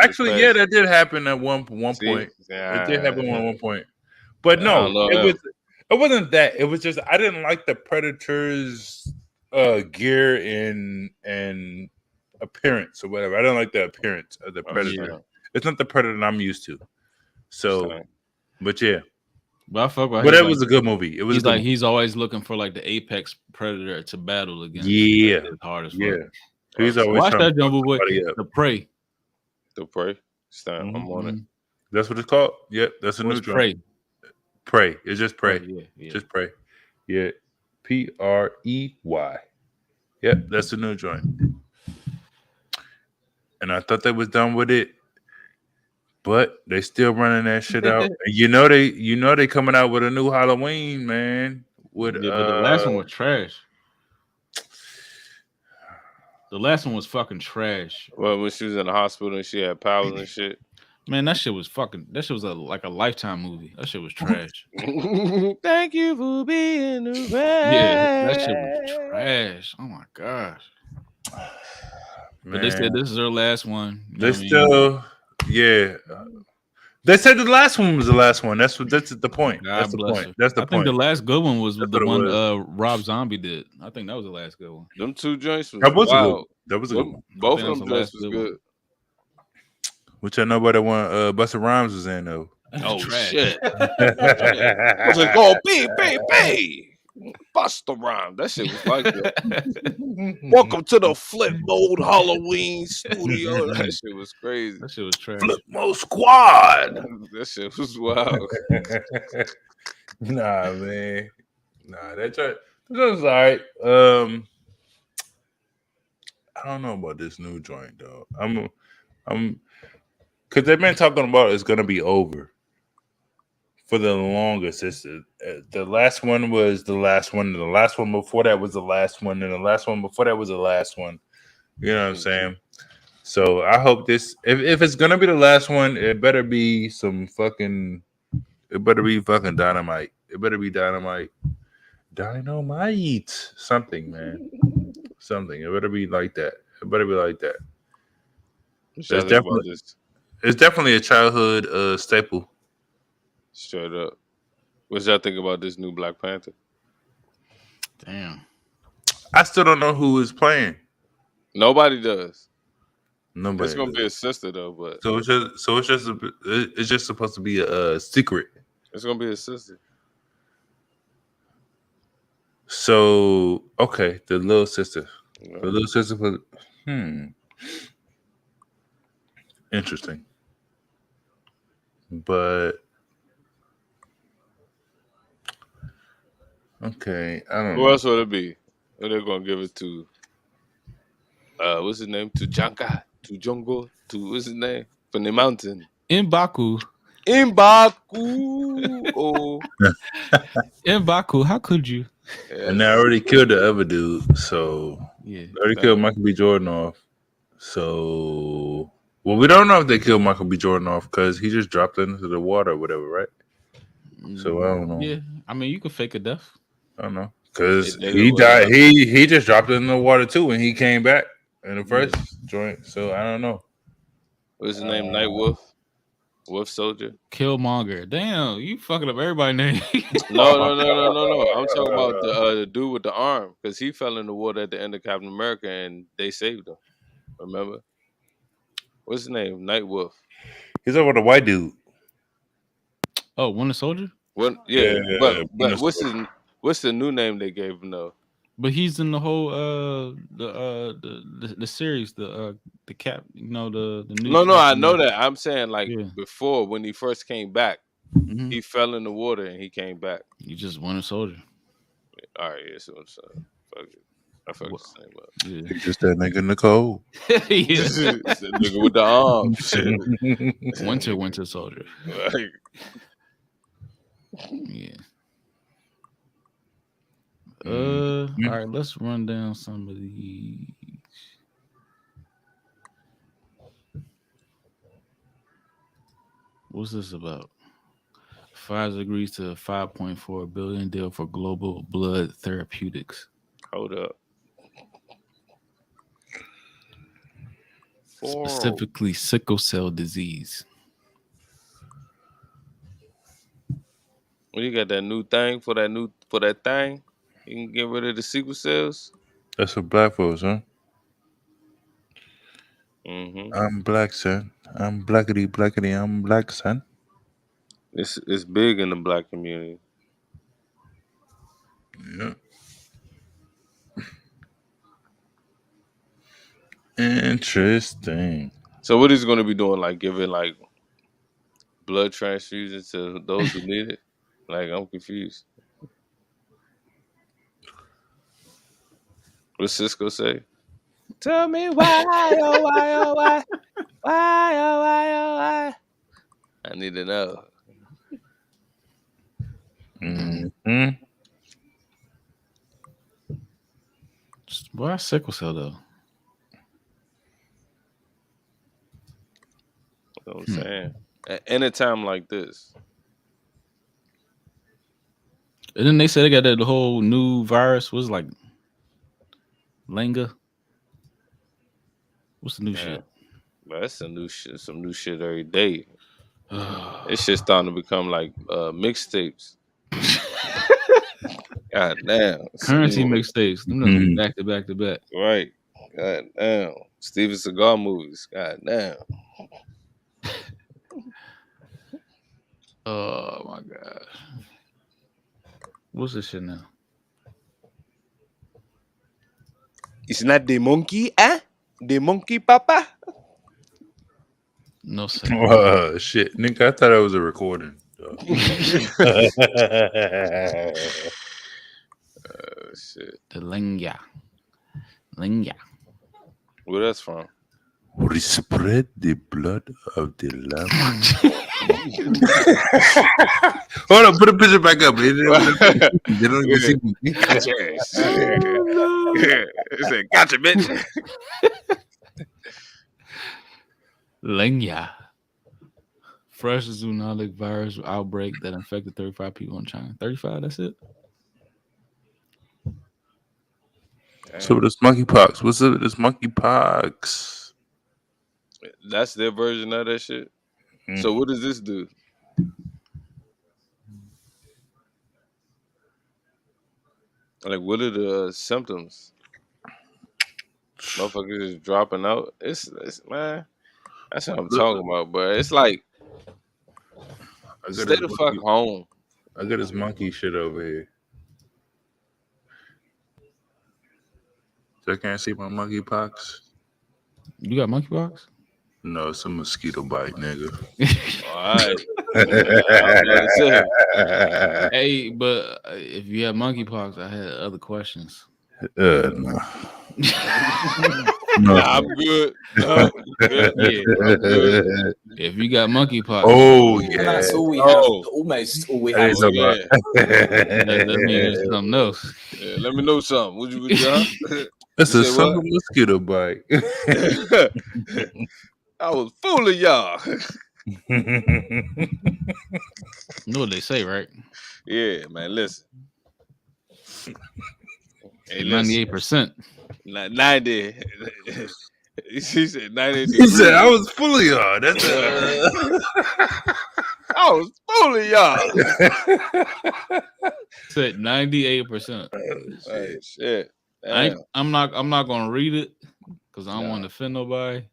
Actually, yeah, that did happen at one point. Yeah, It did happen at one point, but I no, don't know it wasn't that. It was just I didn't like the Predator's gear and appearance or whatever. I don't like the appearance of the Predator. Yeah. It's not the Predator I'm used to. So, but yeah. But I fuck with. But it was a good movie. It was. He's like he's always looking for like the apex predator to battle against. Yeah, it's hard as fuck. yeah. He's always watch trying that to jumbo fuck boy. somebody up. The Prey. The Prey. I'm on it. That's what it's called. Yep, that's a new joint. Prey. Prey. It's just Prey. Yeah. Just Prey. Yeah. Prey. Yep, that's a new joint. And I thought they was done with it, but they still running that shit out. And they coming out with a new Halloween, man. With but the last one was trash. The last one was fucking trash. Well, when she was in the hospital and she had powers and shit. Man, that shit was like a Lifetime movie. That shit was trash. Thank you for being the best. Yeah, that shit was trash. Oh my gosh. But they said this is their last one. They still, yeah. They said the last one was the last one. That's the point. That's the point. That's the I point. think the last good one was the one was. Rob Zombie did. I think that was the last good one. Them two joints was wild. That was a good one. Both of them joints was good. Which I know about the one Busta Rhymes was in though. Oh shit! What's it called? Baby. Busta Rhymes. That shit was like that. Welcome to the Flip Mode Halloween studio. That shit was crazy. That shit was trash. Flip Mode Squad. That shit was wild. Nah, man. Nah, that was all right. I don't know about this new joint though. I'm because they've been talking about it's gonna be over for the longest. The last one was the last one, and the last one before that was the last one, and the last one before that was the last one. You know what I'm saying? So I hope this, if it's gonna be the last one, it better be fucking dynamite. It better be dynamite. Something, man. Something. It better be like that. It better be like that. It's definitely a childhood staple. Straight up. What y'all think about this new Black Panther? Damn. I still don't know who is playing. Nobody does. Nobody. It's gonna be a sister though, but it's just supposed to be a secret. It's gonna be a sister. So okay, the little sister. Yeah. The little sister. Interesting. But okay, I don't know. Who else would it be? Who they're gonna give it to? What's his name? To Janka, to Jongo, to what's his name? From the mountain. M'Baku. Oh. M'Baku, how could you? And I already killed the other dude, so Yeah. They already killed Michael B. Jordan off. So, well, we don't know if they killed Michael B. Jordan off because he just dropped into the water or whatever, right? So I don't know. Yeah, I mean, you could fake a death. I don't know because They did he it with, died. He just dropped it in the water too when he came back in the first joint. So I don't know. What's his name? Night Wolf? Wolf Soldier? Killmonger. Damn, you fucking up everybody's name. No. I'm talking about the dude with the arm because he fell in the water at the end of Captain America and they saved him. Remember? What's his name? Night Wolf. He's over the white dude. Oh, Winter Soldier. What? Yeah, but what's the new name they gave him though? But he's in the whole the series, the cap, you know, the new. No, I know that. I'm saying like before when he first came back, he fell in the water and he came back. You just Winter Soldier. All right, yeah, so fuck it. I fucked his name up. Yeah. He's just that nigga in the cold. He's that nigga with the arm. Shit. Winter Soldier. Like, yeah. All right, let's run down some of these. What's this about? Pfizer agrees to a $5.4 billion deal for global blood therapeutics. Hold up. Specifically sickle cell disease. When you got that new thing for that thing, you can get rid of the sickle cells. That's for black folks, huh? Mm-hmm. I'm black, son. I'm blackity. I'm black, son. It's big in the black community. Yeah. Interesting. So what is going to be doing? Like giving like blood transfusions to those who need it? Like I'm confused. What Cisco say? Tell me why, oh why, oh why, why, oh why, oh why. I need to know. Mm-hmm. Why sickle cell though? You know what I'm saying? At any time like this. And then they said they got that whole new virus. Was like Lenga. What's the new shit? But that's some new shit every day. It's just starting to become like mixtapes. God damn. Currency mixtapes. Them back to back to back. Right. God damn. Steven Seagal movies. God damn. Oh my god. What's this shit now? It's not the monkey, eh? The monkey, papa? No sir. Shit, nigga, I thought it was a recording. Shit. The Lenga. Where that's from? We spread the blood of the lamb. Hold on, put the picture back up. They don't even see me. Gotcha. It said, gotcha, bitch. Lenga. Fresh zoonotic virus outbreak that infected 35 people in China. 35, that's it? So this monkeypox. What's up with this monkeypox? That's their version of that shit. So what does this do? Like, what are the symptoms? Motherfuckers is dropping out. It's man. That's what I'm talking about, bro. It's like stay the fuck home. I got this monkey shit over here. So I can't see my monkeypox. You got monkeypox? No, it's a mosquito bite, nigga. All right. Hey, but if you have monkeypox, I had other questions. No. No, I'm good. No, good. Yeah, I'm good. If you got monkeypox, yeah, that's all we have. Almost all we have. That means something else. Yeah, let me know something. Would you? That's You a say son of what? a mosquito bite. I was fooling y'all. You know what they say, right? Yeah, man. Listen. Hey, listen. 98%. 90. He said 90 He said, "I degrees. was fooling y'all." That's I was fooling y'all. Said 98%. Hey, shit. I'm Damn. not gonna read it because I don't want Nah. to offend nobody.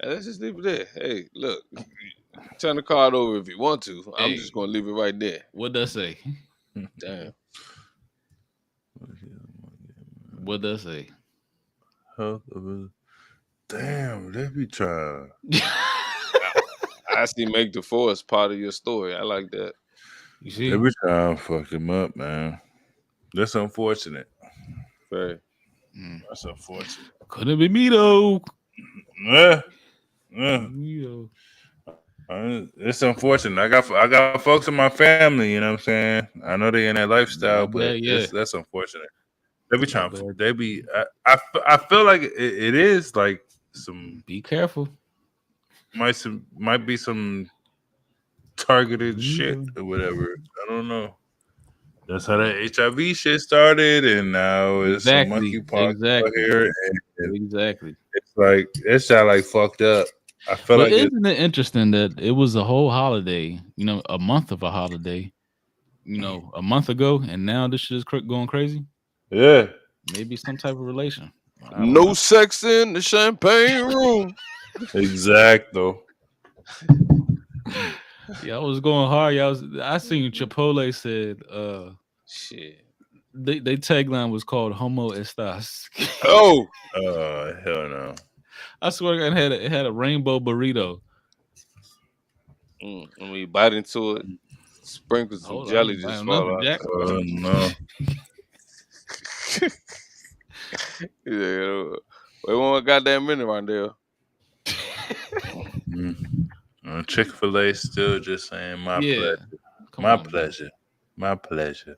Hey, let's just leave it there. Hey, look. Turn the card over if you want to. I'm Hey. just gonna leave it right there. What that say? Damn. What that say? Damn, they be trying. I see make the force part of your story. I like that. You see? They be trying to fuck him up, man. That's unfortunate. Right. That's unfortunate. Couldn't be me though. Yeah. It's unfortunate. I got folks in my family. You know what I'm saying? I know they in that lifestyle, but that's unfortunate. They be trying. They be. I feel like it is like some. Be careful. Might be some targeted shit or whatever. I don't know. That's how that HIV shit started, and now it's some monkeypox out here. And Exactly. It's like it's not like fucked up. I feel But like isn't it interesting that it was a whole holiday, a month of a holiday, a month ago, and now this shit is going crazy? Yeah. Maybe some type of relation. No sex in the champagne room. Exacto. Yeah, I was going hard. I seen Chipotle said, shit. They tagline was called "Homo Estas." Oh, hell no! I swear to God, it had a rainbow burrito. When you bite into it, sprinkle some Hold on, jelly I just don't fall know, out. Jack. Oh no! Yeah, we want a goddamn minute, Rondell. Chick-fil-A still just saying my Yeah. pleasure. Come My on, pleasure. My pleasure.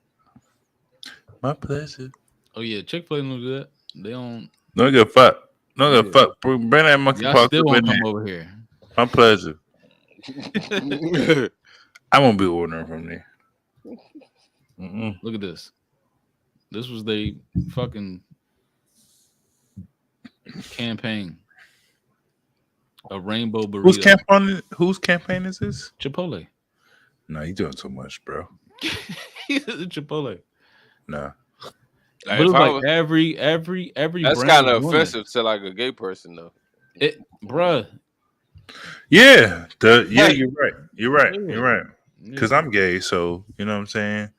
My pleasure. Oh yeah, Chick-fil-A don't do that. They don't. No give a fuck. No give a Yeah. fuck. Bring that Y'all monkeypox still up won't in come there. over here. My pleasure. I won't be ordering from there. Look at this. This was the fucking campaign. A rainbow burrito. Whose campaign is this? Chipotle. Nah, you doing too much, bro. Chipotle. Nah. But it's like every That's brand kind is of doing offensive to like a gay person, though. Bruh. Yeah. Yeah, you're right. You're right. Yeah. You're right. Because I'm gay, so you know what I'm saying?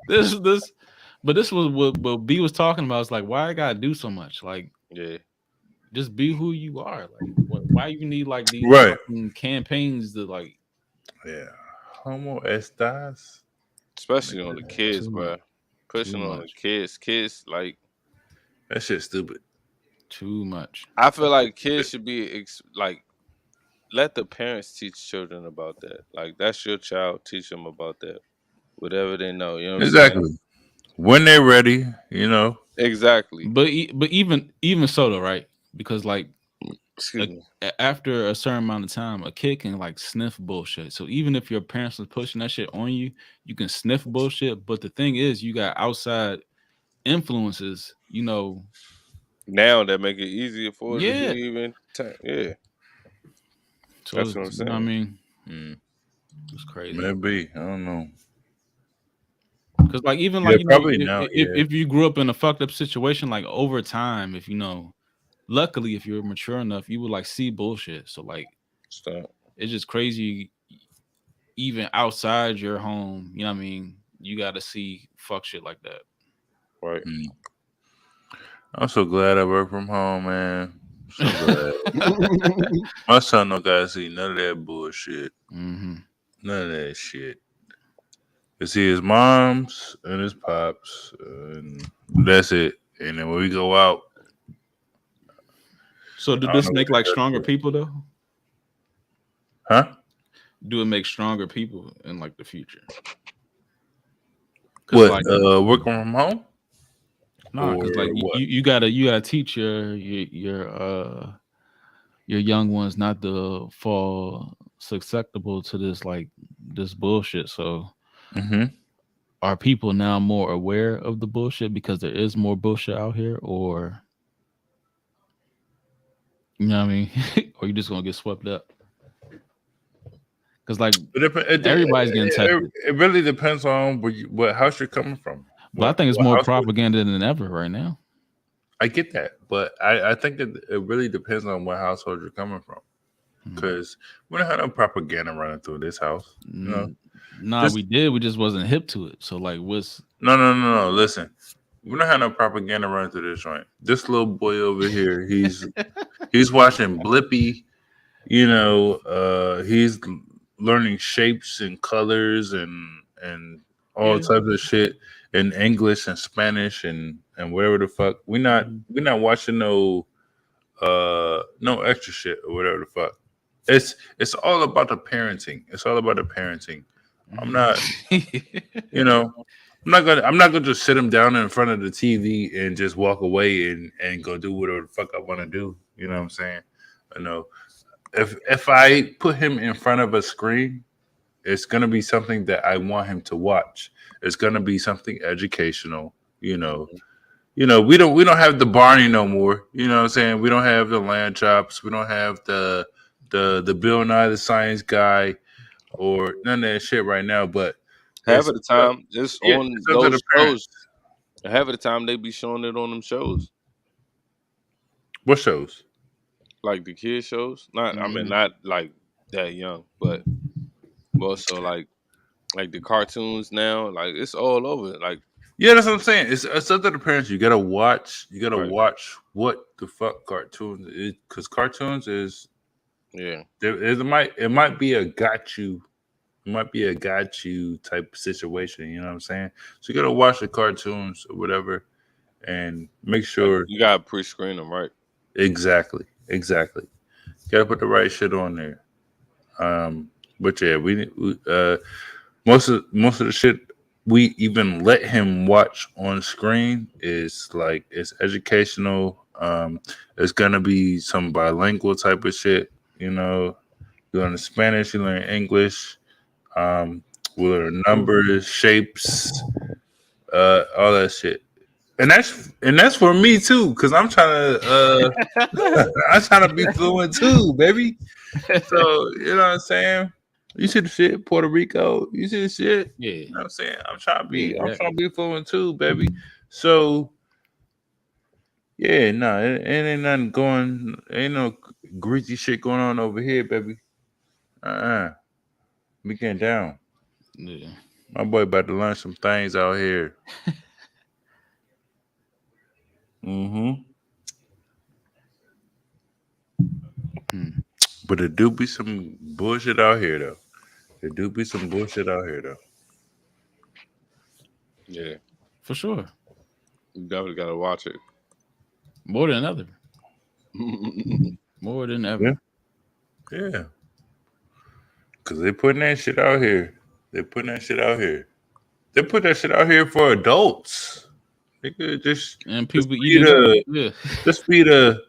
This was what B was talking about. It's like, why I gotta do so much? Like, yeah, just be who you are. Like, why you need like these Right. fucking campaigns to like, yeah, Homo Estas, especially on the kids, Too bro. much. Pushing Too on much. the kids like that shit's stupid. Too much. I feel like kids should be like let the parents teach children about that. Like that's your child, teach them about that. Whatever they know, you know what I'm Exactly. saying? When they're ready, you know. Exactly. But even so though, right? Because like Excuse me. After a certain amount of time, a kid can like sniff bullshit. So even if your parents are pushing that shit on you, you can sniff bullshit. But the thing is, you got outside influences, Now that make it easier for it to Yeah. be even yeah. So That's what I'm you know what I saying. mean? It's crazy. Maybe. I don't know. Because like even like probably now, if you grew up in a fucked up situation, like over time, if luckily if you're mature enough, you would like see bullshit. So like it's just crazy even outside your home, you know what I mean? You gotta see fuck shit like that. Right. I'm so glad I work from home, man. So glad. My son don't gotta see none of that bullshit. Mm-hmm. None of that shit. You see his moms and his pops, and that's it. And then when we go out, so did this make like stronger people though? Huh? Do it make stronger people in like the future? What? like Working from home? no, because like Or what? you gotta teach your young ones not to fall susceptible to this bullshit. So Mm-hmm. are people now more aware of the bullshit because there is more bullshit out here, or you know what I mean, or you just gonna get swept up? Because like everybody's getting tested, It really depends on what house you're coming from. but I think it's What more household. propaganda than ever right now. I get that, but I think it really depends on what household you're coming from. Because we don't have no propaganda running through this house. You know? Nah, we did. We just wasn't hip to it. So like, what's No. Listen, we don't have no propaganda running through this joint. This little boy over here, he's watching Blippy. You know, he's learning shapes and colors and all Yeah. types of shit in English and Spanish and whatever the fuck. We not watching no extra shit or whatever the fuck. It's all about the parenting. It's all about the parenting. I'm not, you know, I'm not gonna just sit him down in front of the TV and just walk away and go do whatever the fuck I want to do. You know what I'm saying? I know if I put him in front of a screen, it's gonna be something that I want him to watch. It's gonna be something educational. We don't have the Barney no more. You know what I'm saying? We don't have the lamb chops. We don't have the Bill Nye the Science Guy or none of that shit right now. But half of the time it's on it's up to those the parents. shows. Half of the time they be showing it on them shows. What shows? Like the kid shows. I mean, not like that young, but also like the cartoons now. Like it's all over. Like Yeah, that's what I'm saying. It's up to the parents. You gotta watch. You gotta Right. watch what the fuck cartoons is, because cartoons is yeah. it might be a got you. It might be a got you type situation. You know what I'm saying? So you gotta watch the cartoons or whatever, and make sure You gotta pre-screen them, right? exactly. Gotta put the right shit on there. But yeah, we most of the shit we even let him watch on screen is like it's educational. It's gonna be some bilingual type of shit. You know, you learn Spanish, you learn English. We learn numbers, shapes, all that shit. And that's for me too, because I'm trying to I'm trying to be fluent too, baby. So you know what I'm saying? You see the shit, Puerto Rico. You see the shit. Yeah. You know what I'm saying? I'm trying to be Yeah, exactly. fluent too, baby. So yeah, no, it ain't nothing going. Ain't no greasy shit going on over here, baby. We getting down. Yeah. My boy about to learn some things out here. But there do be some bullshit out here, though. Yeah. For sure. You definitely gotta watch it. More than ever. More than ever. Yeah. Because they putting that shit out here. They put that shit out here for adults. They could just And people just be the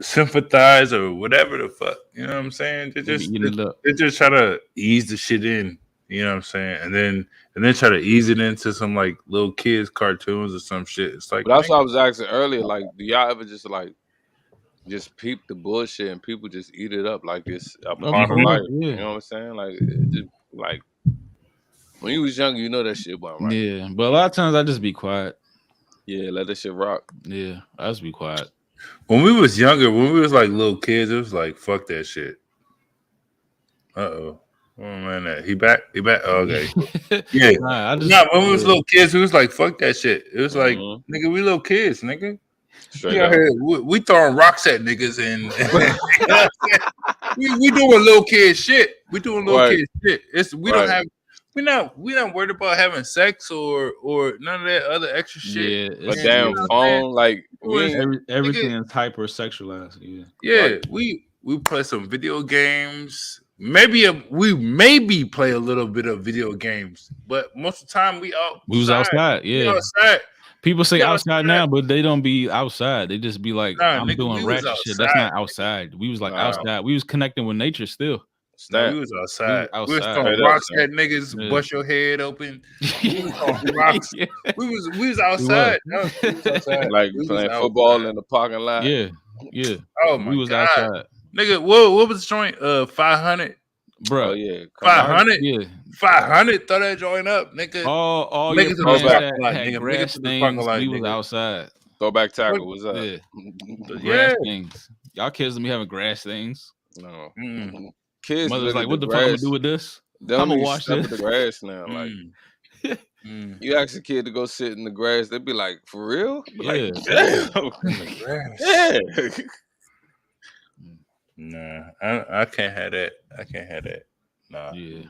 sympathize or whatever the fuck. You know what I'm saying? They just try to ease the shit in. You know what I'm saying? And then try to ease it into some like little kids cartoons or some shit. It's like, But that's what I was asking earlier. Like, do y'all ever just peep the bullshit and people just eat it up like it's a part of life? Yeah. You know what I'm saying? Like, it just, like when you was younger, you know that shit wasn't right. Yeah, but a lot of times I just be quiet. Yeah, let that shit rock. Yeah, I just be quiet. When we was younger, when we was like little kids, it was like fuck that shit. Oh man, he back. Oh, okay, yeah. When we was little kids, we was like fuck that shit. It was like nigga, we little kids, nigga. Straight up. We throwing rocks at niggas and we doing little kid shit. We doing little kid shit. We not worried about having sex or none of that other extra shit. Yeah, a damn phone, like everything is hyper sexualized. Yeah. Yeah, we we play some video games. We maybe play a little bit of video games, but most of the time we was outside. We Yeah. outside. People say We outside now, but they don't be outside. They just be like, Nah, I'm nigga, doing we was ratchet shit. That's not outside. outside. We was like Nah. outside. We was connecting with nature still. No, we was outside. We was throwing Straight up, rocks son. at niggas, Yeah. bust your head open. We was throwing rocks. Yeah. We was outside. We No, we was outside. Like We was playing outside. football in the parking lot. Yeah. Yeah. Oh my We was god, outside. nigga! What was the joint? 500. Bro. Oh yeah, 500. Yeah. 500. Throw that joint up, nigga. All Niggas your in the plants parking that lot, had nigga. grass Niggas in the parking things, lot, we was nigga. outside. Throwback tackle. What's up? Yeah. Yeah. Grass things. Y'all kids don't be having grass things. No. Mm. Kids Mother's look like, at what the the fuck I'm gonna grass. do with this? They I'm don't gonna even wash step this. at the grass now. Like you ask a kid to go sit in the grass, they'd be like, "For real?" Like, Yeah. damn. Grass. Yeah. Nah, I can't have that. I can't have that. Nah. Yeah.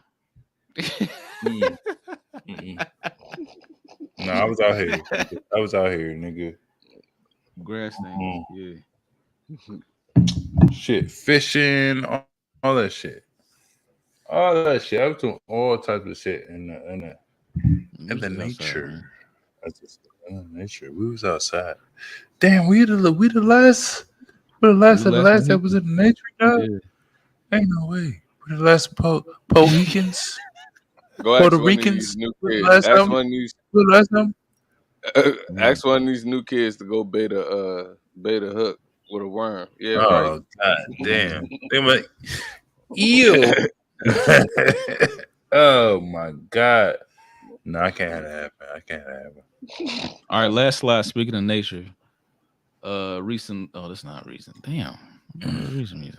No, I was out here. I was out here, nigga. Grass things. Yeah. Shit, fishing, all that shit. All that shit. I was doing all types of shit in the nature. Nature. We was outside. Damn, we the last that was in the nature, dog. Yeah. Ain't no way. We the last Pohicans. Go Puerto ask one of Ricans. these new We the kids. last Ask time. one of these. We the last time. Ask one of these new kids to go bait a hook with a worm. Yeah, Oh right. god damn. They like, ew. Oh my god. No, I can't have that happen. I can't have it. All right, last slide. Speaking of nature, recent. Oh, that's not recent. Damn, recent.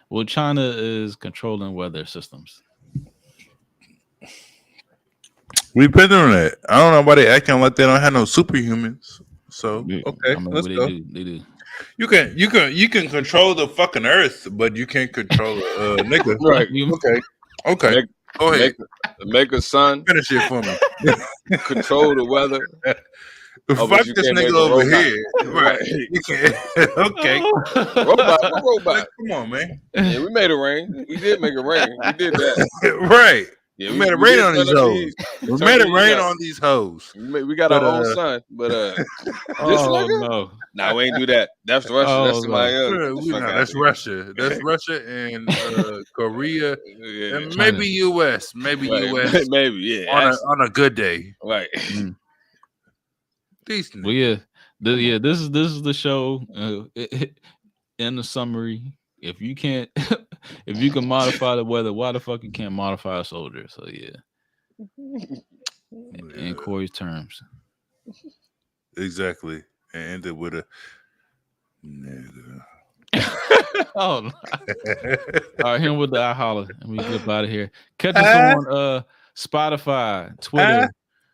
Well, China is controlling weather systems. We been on that. I don't know why they acting like they don't have no superhumans. So okay, I mean, let's they go. do. They do. You can control the fucking earth, but you can't control nigga. Right. Okay. Go ahead. Make a sun. Finish it for me. Control the weather. Fuck but you this can't nigga make a over robot. here. Right. You can't. Okay. Robot. What robot? Come on, man. Yeah, we made it rain. We did make it rain. We did that. Right. Yeah, we made it rain did on these turn up hoes. these- We turn made up it rain these up. on these hoes. We got But, our own sun, but this Oh nigga? no. Nah, we ain't do that. That's Russia. Oh, That's somebody else. That's Russia. That's Russia and Korea Yeah. and maybe US. Maybe Right. US. Maybe, yeah. On a good day. Right. Decent. Well, yeah, this is the show. In the summary, if you can modify the weather, why the fuck you can't modify a soldier? So yeah. In Corey's terms. Exactly. And ended with a nigga. Oh no. All right, him with the I holler. And we get out of here. Catch us on Spotify, Twitter,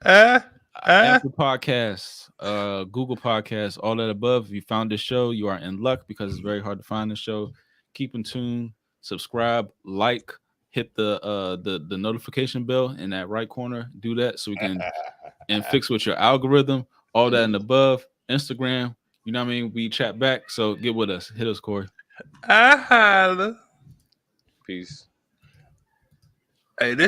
Apple Podcasts, Google Podcasts, all that above. If you found this show, you are in luck because it's very hard to find this show. Keep in tune, subscribe, like, hit the notification bell in that right corner. Do that so we can and fix with your algorithm, all that and above. Instagram, you know what I mean? We chat back. So get with us. Hit us, Corey. I holla. Peace. Hey, this